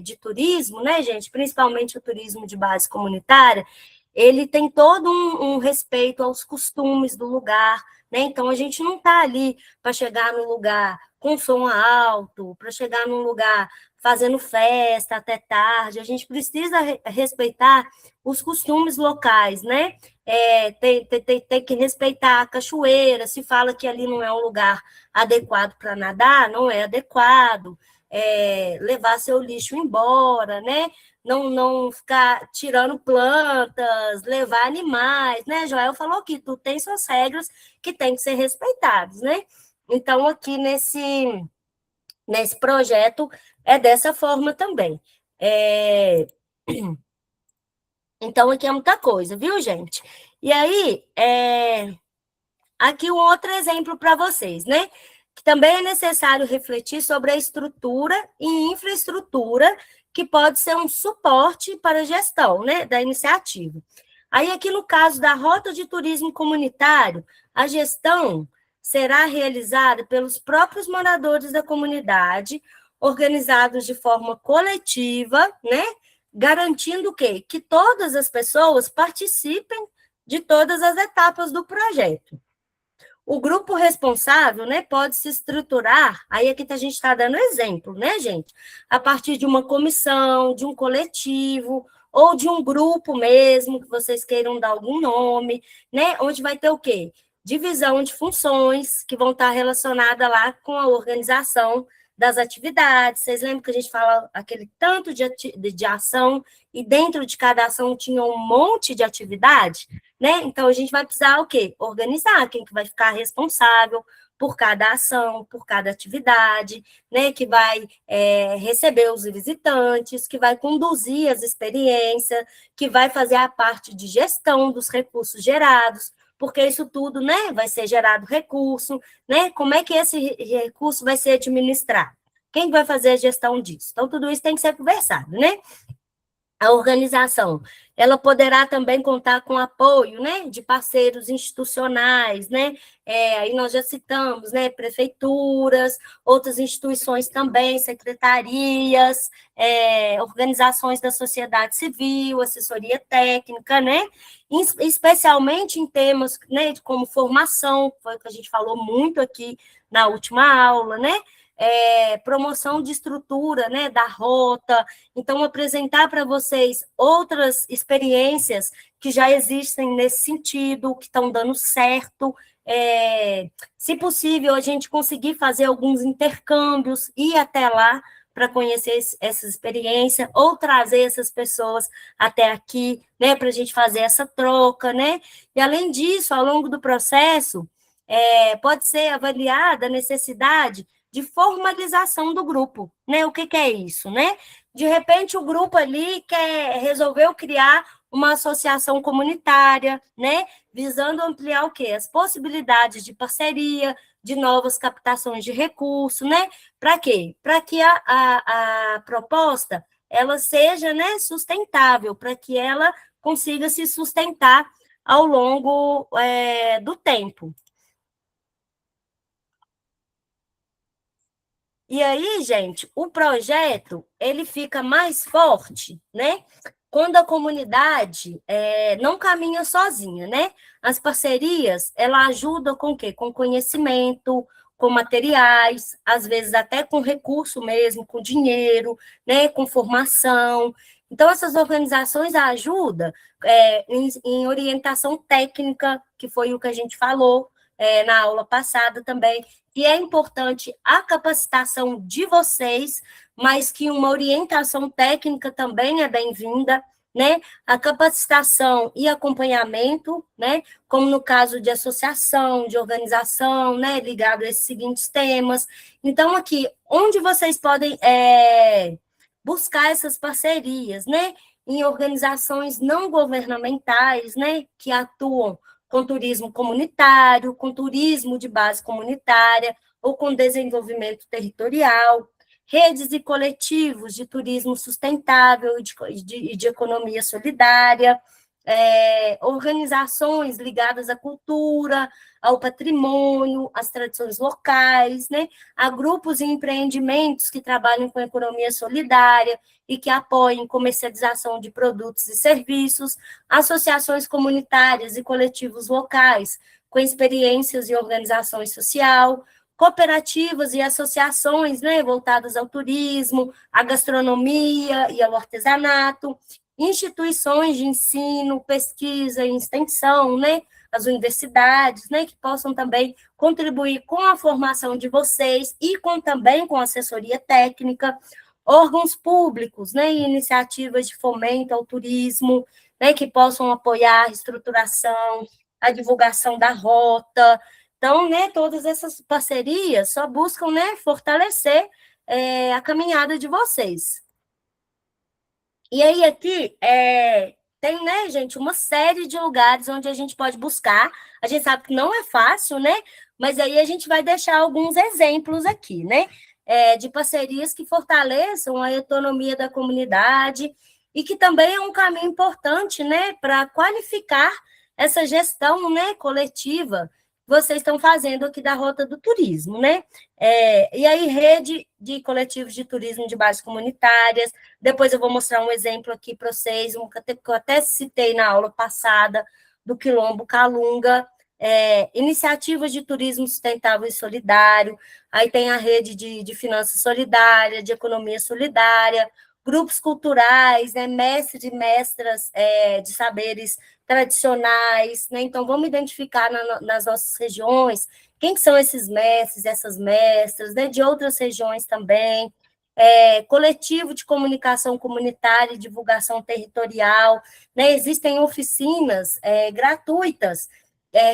de turismo, né, gente, principalmente o turismo de base comunitária, ele tem todo um respeito aos costumes do lugar, né? Então, a gente não está ali para chegar num lugar com som alto, para chegar num lugar fazendo festa até tarde, a gente precisa respeitar os costumes locais, né? Tem que respeitar a cachoeira, se fala que ali não é um lugar adequado para nadar, não é adequado, levar seu lixo embora, né? Não ficar tirando plantas, levar animais, né? Joel falou que tu tem suas regras que têm que ser respeitadas, né? Então, aqui nesse projeto é dessa forma também. Então, aqui é muita coisa, viu, gente? E aí, aqui um outro exemplo para vocês, né? Que também é necessário refletir sobre a estrutura e infraestrutura que pode ser um suporte para a gestão, né, da iniciativa. Aí, aqui no caso da Rota de Turismo Comunitário, a gestão será realizada pelos próprios moradores da comunidade, organizados de forma coletiva, né, garantindo o quê? Que todas as pessoas participem de todas as etapas do projeto. O grupo responsável, né, pode se estruturar, aí aqui a gente está dando exemplo, né, gente? A partir de uma comissão, de um coletivo, ou de um grupo mesmo, que vocês queiram dar algum nome, né? Onde vai ter o quê? Divisão de funções, que vão estar relacionadas lá com a organização das atividades. Vocês lembram que a gente fala aquele tanto de ação, e dentro de cada ação tinha um monte de atividade, né? Então, a gente vai precisar o quê? Organizar quem que vai ficar responsável por cada ação, por cada atividade, né? Que vai receber os visitantes, que vai conduzir as experiências, que vai fazer a parte de gestão dos recursos gerados, porque isso tudo, né, vai ser gerado recurso, né? Como é que esse recurso vai ser administrado? Quem vai fazer a gestão disso? Então, tudo isso tem que ser conversado, né? A organização, ela poderá também contar com apoio, né, de parceiros institucionais, né, aí nós já citamos, né, prefeituras, outras instituições também, secretarias, organizações da sociedade civil, assessoria técnica, né, especialmente em temas, né, como formação, foi o que a gente falou muito aqui na última aula, né, promoção de estrutura, né, da rota. Então, apresentar para vocês outras experiências que já existem nesse sentido, que estão dando certo. Se possível, a gente conseguir fazer alguns intercâmbios, ir até lá para conhecer essa experiência, ou trazer essas pessoas até aqui, né, para a gente fazer essa troca, né? E, além disso, ao longo do processo, pode ser avaliada a necessidade de formalização do grupo, né? O que é isso, né? De repente, o grupo ali resolveu criar uma associação comunitária, né? Visando ampliar o quê? As possibilidades de parceria, de novas captações de recursos, né? Para quê? Para que a proposta ela seja, né, sustentável, para que ela consiga se sustentar ao longo do tempo. E aí, gente, o projeto, ele fica mais forte, né? Quando a comunidade não caminha sozinha, né? As parcerias, ela ajuda com o quê? Com conhecimento, com materiais, às vezes até com recurso mesmo, com dinheiro, né? Com formação. Então, essas organizações ajudam em orientação técnica, que foi o que a gente falou, na aula passada também, que é importante a capacitação de vocês, mas que uma orientação técnica também é bem-vinda, né? A capacitação e acompanhamento, né? Como no caso de associação, de organização, né? Ligado a esses seguintes temas. Então, aqui, onde vocês podem buscar essas parcerias, né? Em organizações não governamentais, né? Que atuam com turismo comunitário, com turismo de base comunitária, ou com desenvolvimento territorial, redes e coletivos de turismo sustentável e de economia solidária, organizações ligadas à cultura, ao patrimônio, às tradições locais, né? A grupos e empreendimentos que trabalham com economia solidária e que apoiem comercialização de produtos e serviços, associações comunitárias e coletivos locais com experiências e organização social, cooperativas e associações, né, voltadas ao turismo, à gastronomia e ao artesanato, instituições de ensino, pesquisa e extensão, né, as universidades, né, que possam também contribuir com a formação de vocês e também com assessoria técnica, órgãos públicos, né, e iniciativas de fomento ao turismo, né, que possam apoiar a estruturação, a divulgação da rota. Então, né, todas essas parcerias só buscam, né, fortalecer a caminhada de vocês. E aí, aqui, tem, né, gente, uma série de lugares onde a gente pode buscar. A gente sabe que não é fácil, né? Mas aí a gente vai deixar alguns exemplos aqui, né? De parcerias que fortaleçam a autonomia da comunidade e que também é um caminho importante, né, para qualificar essa gestão, né, coletiva que vocês estão fazendo aqui da Rota do Turismo, né? E aí, rede de coletivos de turismo de bases comunitárias. Depois eu vou mostrar um exemplo aqui para vocês, que eu até citei na aula passada, do Quilombo Calunga, iniciativas de turismo sustentável e solidário, aí tem a rede de finanças solidária, de economia solidária, grupos culturais, né, mestres e mestras de saberes tradicionais, né? Então, vamos identificar nas nossas regiões quem que são esses mestres, essas mestras, né, de outras regiões também, coletivo de comunicação comunitária e divulgação territorial, né? Existem oficinas gratuitas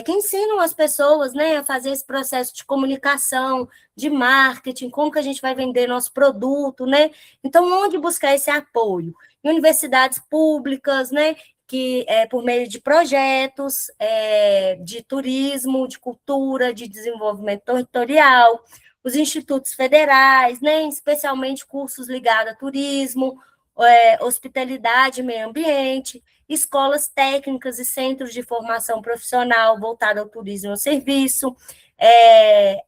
que ensinam as pessoas, né, a fazer esse processo de comunicação, de marketing, como que a gente vai vender nosso produto, né? Então, onde buscar esse apoio? Em universidades públicas, né, que por meio de projetos de turismo, de cultura, de desenvolvimento territorial, os institutos federais, né, especialmente cursos ligados a turismo, hospitalidade e meio ambiente, escolas técnicas e centros de formação profissional voltados ao turismo e ao serviço,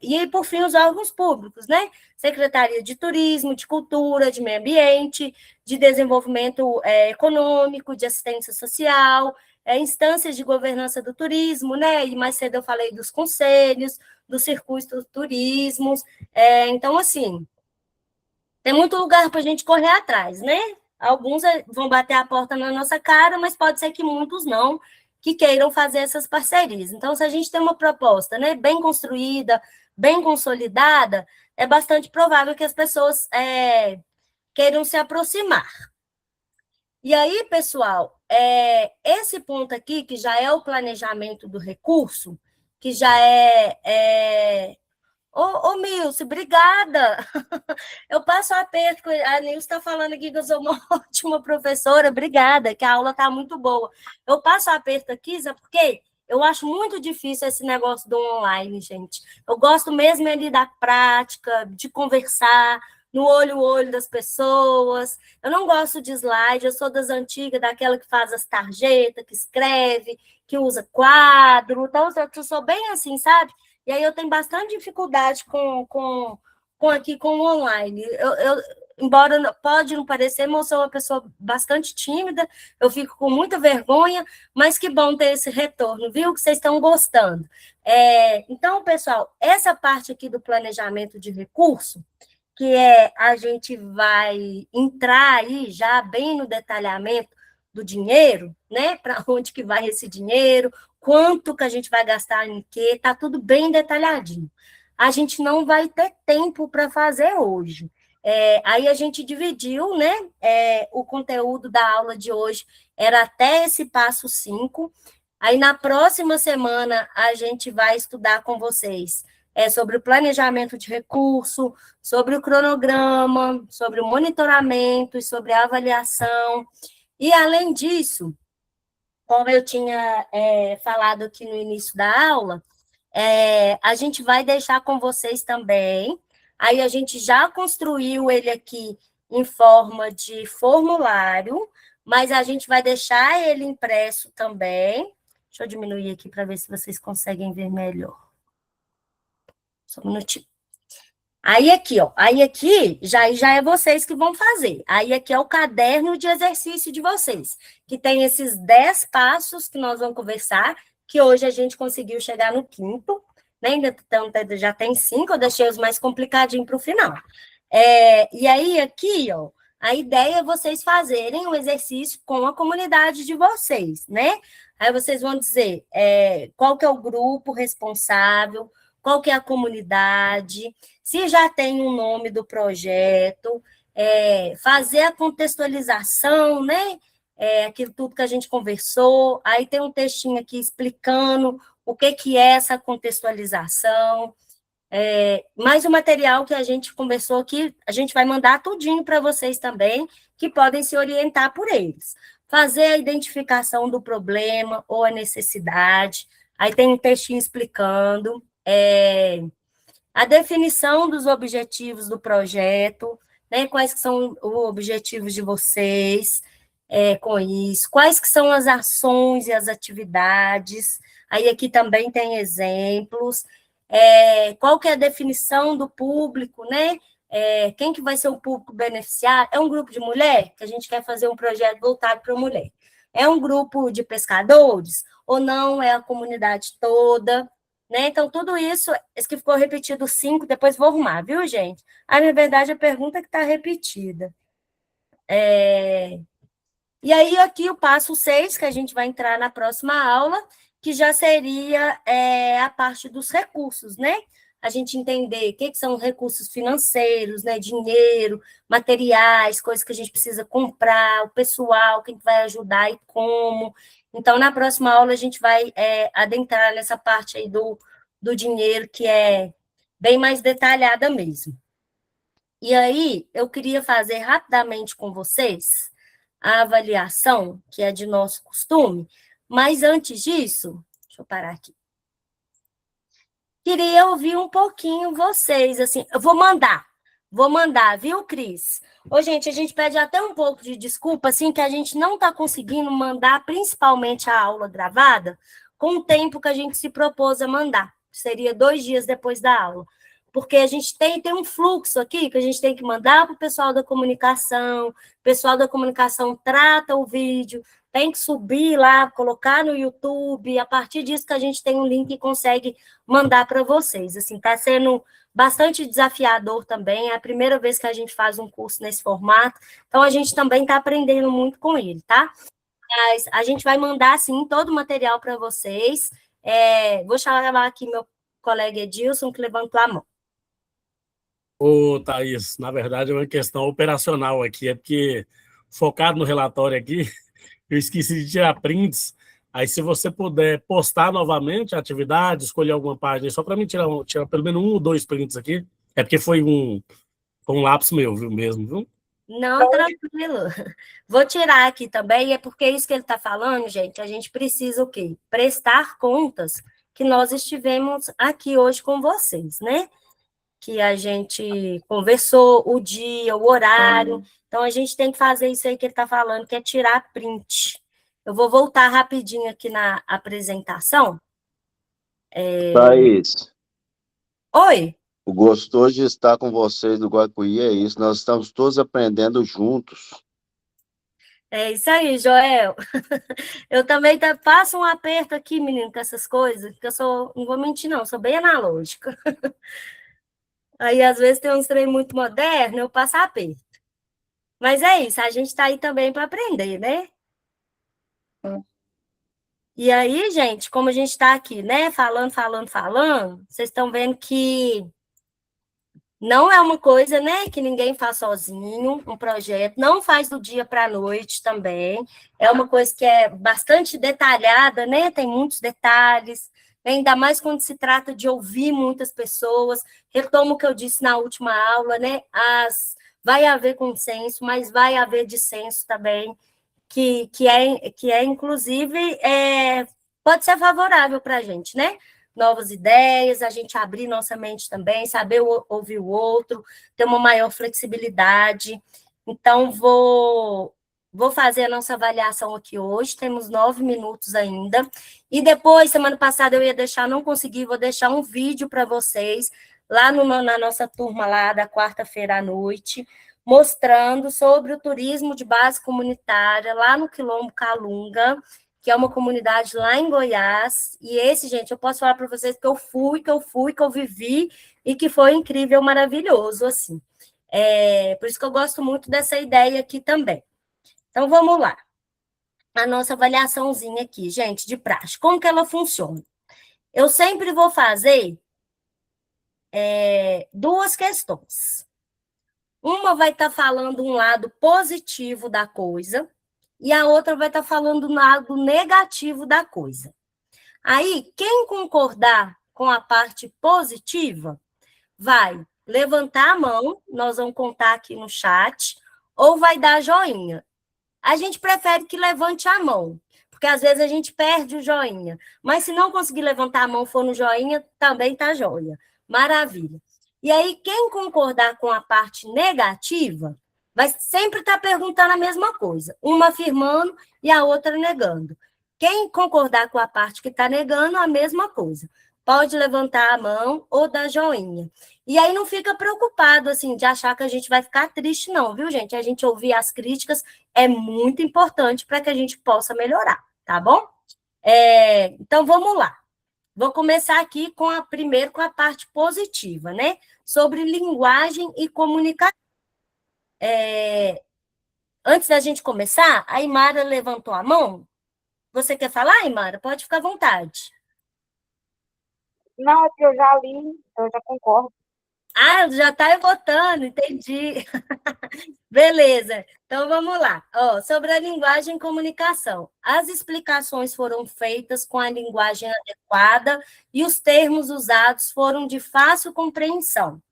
e, por fim, os órgãos públicos, né? Secretaria de Turismo, de Cultura, de Meio Ambiente, de Desenvolvimento Econômico, de Assistência Social, instâncias de governança do turismo, né? E mais cedo eu falei dos conselhos, dos circuitos do turismo. Então, assim, tem muito lugar para a gente correr atrás, né? Alguns vão bater a porta na nossa cara, mas pode ser que muitos não, que queiram fazer essas parcerias. Então, se a gente tem uma proposta, né, bem construída, bem consolidada, é bastante provável que as pessoas queiram se aproximar. E aí, pessoal, esse ponto aqui, que já é o planejamento do recurso, que já Ô, Milce, obrigada. Eu passo aperto. A Nilce está falando aqui que eu sou uma ótima professora. Obrigada, que a aula está muito boa. Eu passo aperto aqui, sabe por quê? Eu acho muito difícil esse negócio do online, gente. Eu gosto mesmo ali da prática, de conversar no olho das pessoas. Eu não gosto de slide, eu sou das antigas, daquela que faz as tarjetas, que escreve, que usa quadro. Então, eu sou bem assim, sabe? E aí eu tenho bastante dificuldade com o online. Embora pode não parecer, mas eu sou uma pessoa bastante tímida, eu fico com muita vergonha, mas que bom ter esse retorno, viu? Que vocês estão gostando. Então, pessoal, essa parte aqui do planejamento de recurso, que a gente vai entrar aí já bem no detalhamento do dinheiro, né? Para onde que vai esse dinheiro, quanto que a gente vai gastar em quê, está tudo bem detalhadinho. A gente não vai ter tempo para fazer hoje. Aí a gente dividiu, né? O conteúdo da aula de hoje era até esse passo 5. Aí na próxima semana a gente vai estudar com vocês sobre o planejamento de recurso, sobre o cronograma, sobre o monitoramento e sobre a avaliação. E além disso, como eu tinha falado aqui no início da aula, a gente vai deixar com vocês também. Aí a gente já construiu ele aqui em forma de formulário, mas a gente vai deixar ele impresso também. Deixa eu diminuir aqui para ver se vocês conseguem ver melhor. Só um minutinho. Aí aqui, ó. Aí aqui já é vocês que vão fazer. Aí aqui é o caderno de exercício de vocês, que tem esses 10 passos que nós vamos conversar, que hoje a gente conseguiu chegar no 5º, né? Então, já tem 5, eu deixei os mais complicadinhos para o final. E aí aqui, ó, a ideia é vocês fazerem um exercício com a comunidade de vocês, né? Aí vocês vão dizer qual que é o grupo responsável, qual que é a comunidade, se já tem um nome do projeto, fazer a contextualização, né? Aquilo tudo que a gente conversou, aí tem um textinho aqui explicando o que é essa contextualização, mais o material que a gente conversou aqui, a gente vai mandar tudinho para vocês também, que podem se orientar por eles. Fazer a identificação do problema ou a necessidade, aí tem um textinho explicando, a definição dos objetivos do projeto, né, quais que são os objetivos de vocês com isso, quais que são as ações e as atividades, aí aqui também tem exemplos, qual que é a definição do público, né, quem que vai ser o público beneficiário, é um grupo de mulher, que a gente quer fazer um projeto voltado para a mulher, é um grupo de pescadores, ou não, é a comunidade toda, né? Então, tudo isso, esse que ficou repetido 5, depois vou arrumar, viu, gente? Na verdade, a pergunta que está repetida. E aí, aqui, o passo 6, que a gente vai entrar na próxima aula, que já seria a parte dos recursos, né? A gente entender o que são recursos financeiros, né? Dinheiro, materiais, coisas que a gente precisa comprar, o pessoal, quem vai ajudar e como. Então, na próxima aula, a gente vai adentrar nessa parte aí do dinheiro, que é bem mais detalhada mesmo. E aí, eu queria fazer rapidamente com vocês a avaliação, que é de nosso costume, mas antes disso, deixa eu parar aqui. Queria ouvir um pouquinho vocês, assim, eu vou mandar, viu, Cris? Ô, gente, a gente pede até um pouco de desculpa, assim, que a gente não está conseguindo mandar, principalmente a aula gravada, com o tempo que a gente se propôs a mandar. Seria 2 dias depois da aula. Porque a gente tem um fluxo aqui que a gente tem que mandar para o pessoal da comunicação trata o vídeo, tem que subir lá, colocar no YouTube, a partir disso que a gente tem um link e consegue mandar para vocês. Assim, está sendo bastante desafiador também, é a primeira vez que a gente faz um curso nesse formato, então a gente também está aprendendo muito com ele, tá? Mas a gente vai mandar, sim, todo o material para vocês. Vou chamar aqui meu colega Edilson, que levantou a mão. Ô, Thaís, na verdade é uma questão operacional aqui, é porque focado no relatório aqui, eu esqueci de tirar prints, aí se você puder postar novamente a atividade, escolher alguma página, só para mim tirar pelo menos 1 ou 2 prints aqui, é porque foi um lapso meu, viu, mesmo, viu? Não, tranquilo. Vou tirar aqui também, é porque isso que ele está falando, gente, a gente precisa o quê? Prestar contas que nós estivemos aqui hoje com vocês, né? Que a gente conversou o dia, o horário, então a gente tem que fazer isso aí que ele está falando, que é tirar print. Eu vou voltar rapidinho aqui na apresentação. Thaís, Oi? o gostoso de estar com vocês do Guacuí é isso, nós estamos todos aprendendo juntos. É isso aí, Joel. Eu também passo um aperto aqui, menino, com essas coisas, porque não vou mentir não, sou bem analógica. Aí, às vezes, tem uns trem muito moderno, eu passo aperto. Mas é isso, a gente está aí também para aprender, né? E aí, gente, como a gente está aqui, né, falando, vocês estão vendo que não é uma coisa, né, que ninguém faz sozinho, um projeto, não faz do dia para a noite também, é uma coisa que é bastante detalhada, né, tem muitos detalhes, ainda mais quando se trata de ouvir muitas pessoas, retomo o que eu disse na última aula, né, vai haver consenso, mas vai haver dissenso também, que é inclusive, pode ser favorável para a gente, né? Novas ideias, a gente abrir nossa mente também, saber ouvir o outro, ter uma maior flexibilidade. Então, vou fazer a nossa avaliação aqui hoje, temos 9 minutos ainda. E depois, semana passada eu ia deixar, não consegui, vou deixar um vídeo para vocês, lá na nossa turma lá da quarta-feira à noite, mostrando sobre o turismo de base comunitária lá no Quilombo Calunga, que é uma comunidade lá em Goiás, e esse, gente, eu posso falar para vocês que eu vivi, e que foi incrível, maravilhoso, assim. Por isso que eu gosto muito dessa ideia aqui também. Então, vamos lá. A nossa avaliaçãozinha aqui, gente, de praxe. Como que ela funciona? Eu sempre vou fazer duas questões. Uma vai estar falando um lado positivo da coisa, e a outra vai estar falando um lado negativo da coisa. Aí, quem concordar com a parte positiva, vai levantar a mão, nós vamos contar aqui no chat, ou vai dar joinha. A gente prefere que levante a mão, porque às vezes a gente perde o joinha. Mas se não conseguir levantar a mão, for no joinha, também tá joia. Maravilha. E aí, quem concordar com a parte negativa, vai sempre estar perguntando a mesma coisa, uma afirmando e a outra negando. Quem concordar com a parte que está negando, a mesma coisa. Pode levantar a mão ou dar joinha. E aí não fica preocupado, assim, de achar que a gente vai ficar triste, não, viu, gente? A gente ouvir as críticas é muito importante para que a gente possa melhorar, tá bom? Então, vamos lá. Vou começar aqui primeiro com a parte positiva, né? Sobre linguagem e comunicação. Antes da gente começar, a Imara levantou a mão. Você quer falar, Imara? Pode ficar à vontade. Não, é que eu já li, eu já concordo. Ah, já está votando, entendi. Beleza, então vamos lá. Sobre a linguagem e comunicação. As explicações foram feitas com a linguagem adequada e os termos usados foram de fácil compreensão.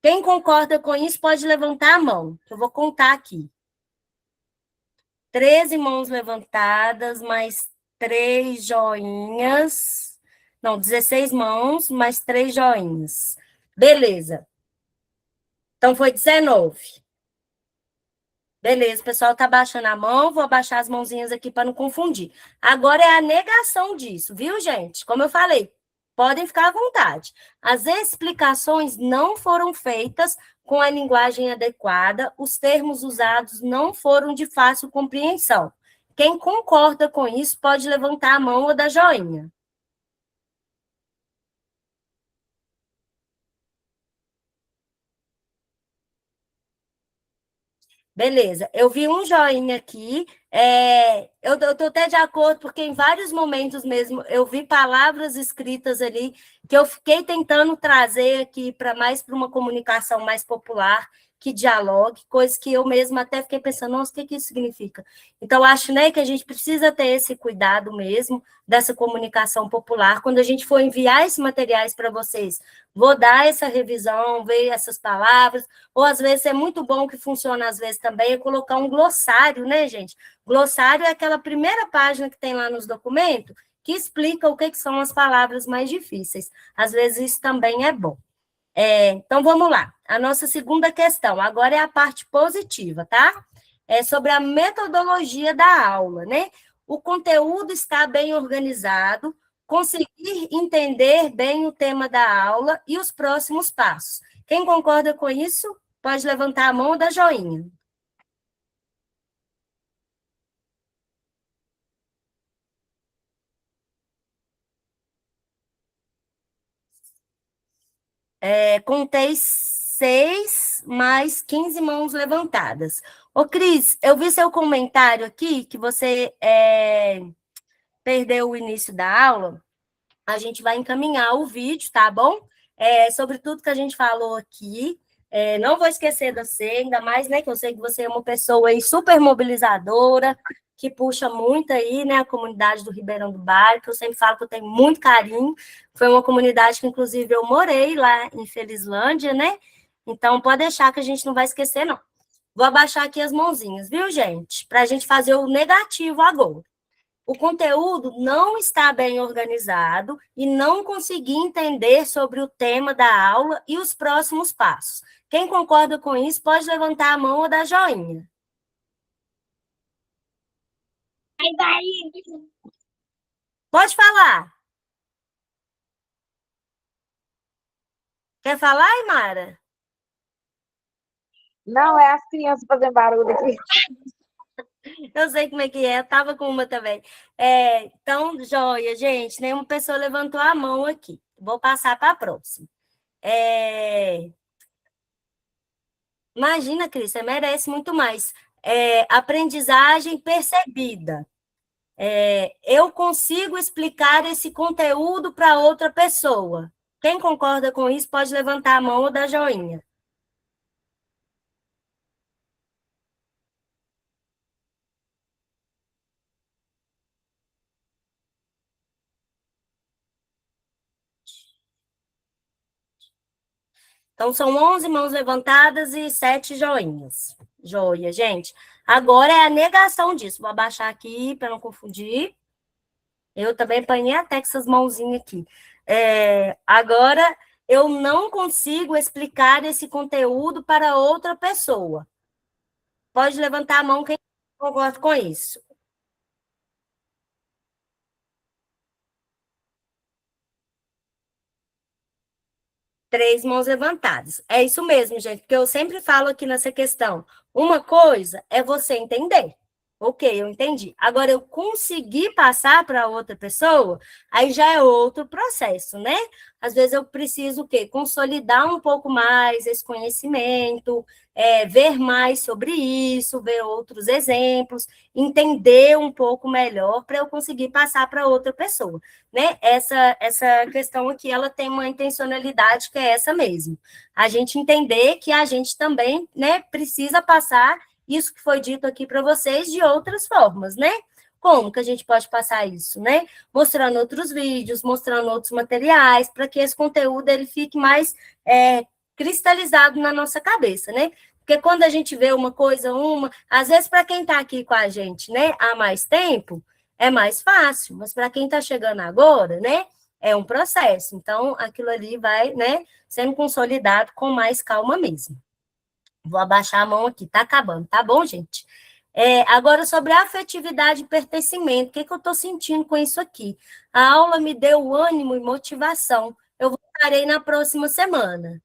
Quem concorda com isso pode levantar a mão, eu vou contar aqui. 13 mãos levantadas, mais 3 joinhas. Não, 16 mãos, mais 3 joinhas. Beleza. Então, foi 19. Beleza, o pessoal está baixando a mão, vou abaixar as mãozinhas aqui para não confundir. Agora é a negação disso, viu, gente? Como eu falei, podem ficar à vontade. As explicações não foram feitas com a linguagem adequada, os termos usados não foram de fácil compreensão. Quem concorda com isso pode levantar a mão ou dar joinha. Beleza, eu vi um joinha aqui, eu estou até de acordo, porque em vários momentos mesmo eu vi palavras escritas ali que eu fiquei tentando trazer aqui mais para uma comunicação mais popular, que dialogue, coisa que eu mesma até fiquei pensando, nossa, o que isso significa? Então, acho, né, que a gente precisa ter esse cuidado mesmo dessa comunicação popular. Quando a gente for enviar esses materiais para vocês, vou dar essa revisão, ver essas palavras, ou às vezes é muito bom que funciona, às vezes também, é colocar um glossário, né, gente? Glossário é aquela primeira página que tem lá nos documentos, que explica o que são as palavras mais difíceis. Às vezes isso também é bom. Então, vamos lá. A nossa segunda questão, agora é a parte positiva, tá? É sobre a metodologia da aula, né? O conteúdo está bem organizado, conseguir entender bem o tema da aula e os próximos passos. Quem concorda com isso, pode levantar a mão ou dar joinha. Contei 6 mais 15 mãos levantadas. Ô, Cris, eu vi seu comentário aqui, que você perdeu o início da aula, a gente vai encaminhar o vídeo, tá bom? Sobre tudo que a gente falou aqui. Não vou esquecer de você, ainda mais, né, que eu sei que você é uma pessoa aí super mobilizadora, que puxa muito aí, né, a comunidade do Ribeirão do Bairro, que eu sempre falo que eu tenho muito carinho. Foi uma comunidade que, inclusive, eu morei lá em Felizlândia, né? Então, pode deixar que a gente não vai esquecer, não. Vou abaixar aqui as mãozinhas, viu, gente? Para a gente fazer o negativo agora. O conteúdo não está bem organizado e não consegui entender sobre o tema da aula e os próximos passos. Quem concorda com isso pode levantar a mão ou dar joinha. Pode falar. Quer falar, Aymara? Não, é as crianças fazendo barulho aqui. Eu sei como é que é, eu estava com uma também. Então, joia, gente, nenhuma pessoa levantou a mão aqui. Vou passar para a próxima. Imagina, Cris, você merece muito mais. Aprendizagem percebida. Eu consigo explicar esse conteúdo para outra pessoa. Quem concorda com isso pode levantar a mão ou dar joinha. Então, são 11 mãos levantadas e 7 joinhas. Joia, gente. Agora é a negação disso. Vou abaixar aqui para não confundir. Eu também apanhei até com essas mãozinhas aqui. Agora, eu não consigo explicar esse conteúdo para outra pessoa. Pode levantar a mão quem concorda com isso. Três mãos levantadas. É isso mesmo, gente, porque eu sempre falo aqui nessa questão. Uma coisa é você entender. Ok, eu entendi. Agora, eu conseguir passar para outra pessoa, aí já é outro processo, né? Às vezes eu preciso o quê? Consolidar um pouco mais esse conhecimento, ver mais sobre isso, ver outros exemplos, entender um pouco melhor para eu conseguir passar para outra pessoa, né? Essa questão aqui, ela tem uma intencionalidade que é essa mesmo. A gente entender que a gente também, né, precisa passar isso que foi dito aqui para vocês de outras formas, né? Como que a gente pode passar isso, né? Mostrando outros vídeos, mostrando outros materiais, para que esse conteúdo ele fique mais cristalizado na nossa cabeça, né? Porque quando a gente vê uma coisa, às vezes para quem está aqui com a gente, né, há mais tempo, é mais fácil, mas para quem está chegando agora, né, é um processo. Então, aquilo ali vai, né, sendo consolidado com mais calma mesmo. Vou abaixar a mão aqui, tá acabando, tá bom, gente? Agora, sobre afetividade e pertencimento, o que eu estou sentindo com isso aqui? A aula me deu ânimo e motivação. Eu voltarei na próxima semana.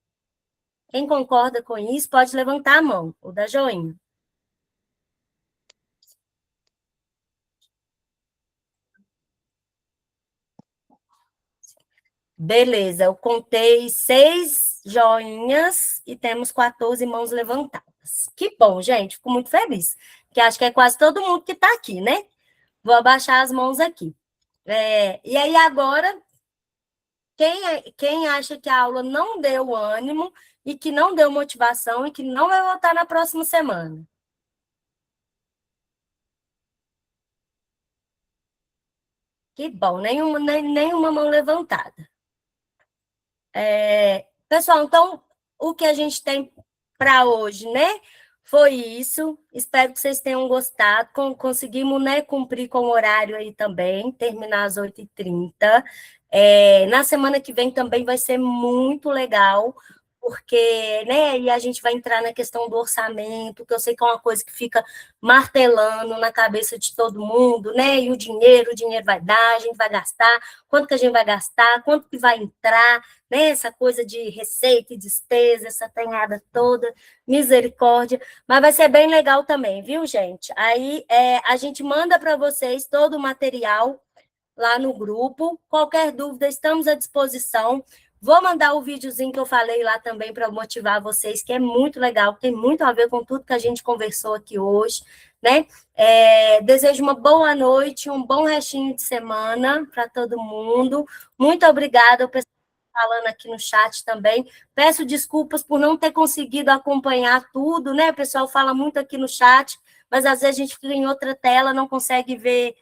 Quem concorda com isso, pode levantar a mão, ou dar joinha. Beleza, eu contei 6 joinhas e temos 14 mãos levantadas. Que bom, gente, fico muito feliz, porque acho que é quase todo mundo que está aqui, né? Vou abaixar as mãos aqui. E aí, agora, quem acha que a aula não deu ânimo e que não deu motivação e que não vai voltar na próxima semana? Que bom, nenhuma mão levantada. Pessoal, então, o que a gente tem para hoje, né? Foi isso. Espero que vocês tenham gostado. Conseguimos, né, cumprir com o horário aí também, terminar às 8h30. Na semana que vem também vai ser muito legal, porque, né, e a gente vai entrar na questão do orçamento, que eu sei que é uma coisa que fica martelando na cabeça de todo mundo, né? E o dinheiro vai dar, a gente vai gastar, quanto que a gente vai gastar, quanto que vai entrar, né? Essa coisa de receita e despesa, essa tanhada toda, misericórdia, mas vai ser bem legal também, viu, gente? Aí a gente manda para vocês todo o material lá no grupo. Qualquer dúvida, estamos à disposição. Vou mandar o videozinho que eu falei lá também para motivar vocês, que é muito legal, tem muito a ver com tudo que a gente conversou aqui hoje, né? Desejo uma boa noite, um bom restinho de semana para todo mundo. Muito obrigada, o pessoal falando aqui no chat também. Peço desculpas por não ter conseguido acompanhar tudo, né? O pessoal fala muito aqui no chat, mas às vezes a gente fica em outra tela, não consegue ver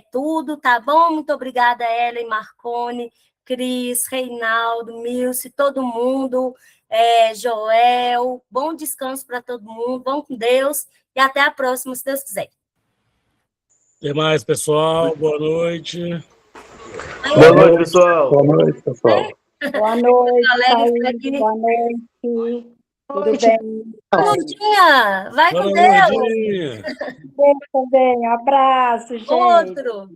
tudo, tá bom? Muito obrigada, Ellen, Marcone, Cris, Reinaldo, Milce, todo mundo, Joel. Bom descanso para todo mundo, vão com Deus e até a próxima, se Deus quiser. Até mais, pessoal. Boa noite. Boa noite, pessoal. Boa noite, pessoal. Boa noite, Galera, Thaís. Boa noite. Tudo bem? Lurdinha, vai com Boa Deus. noite. Beijo também. Um abraço, gente. Outro.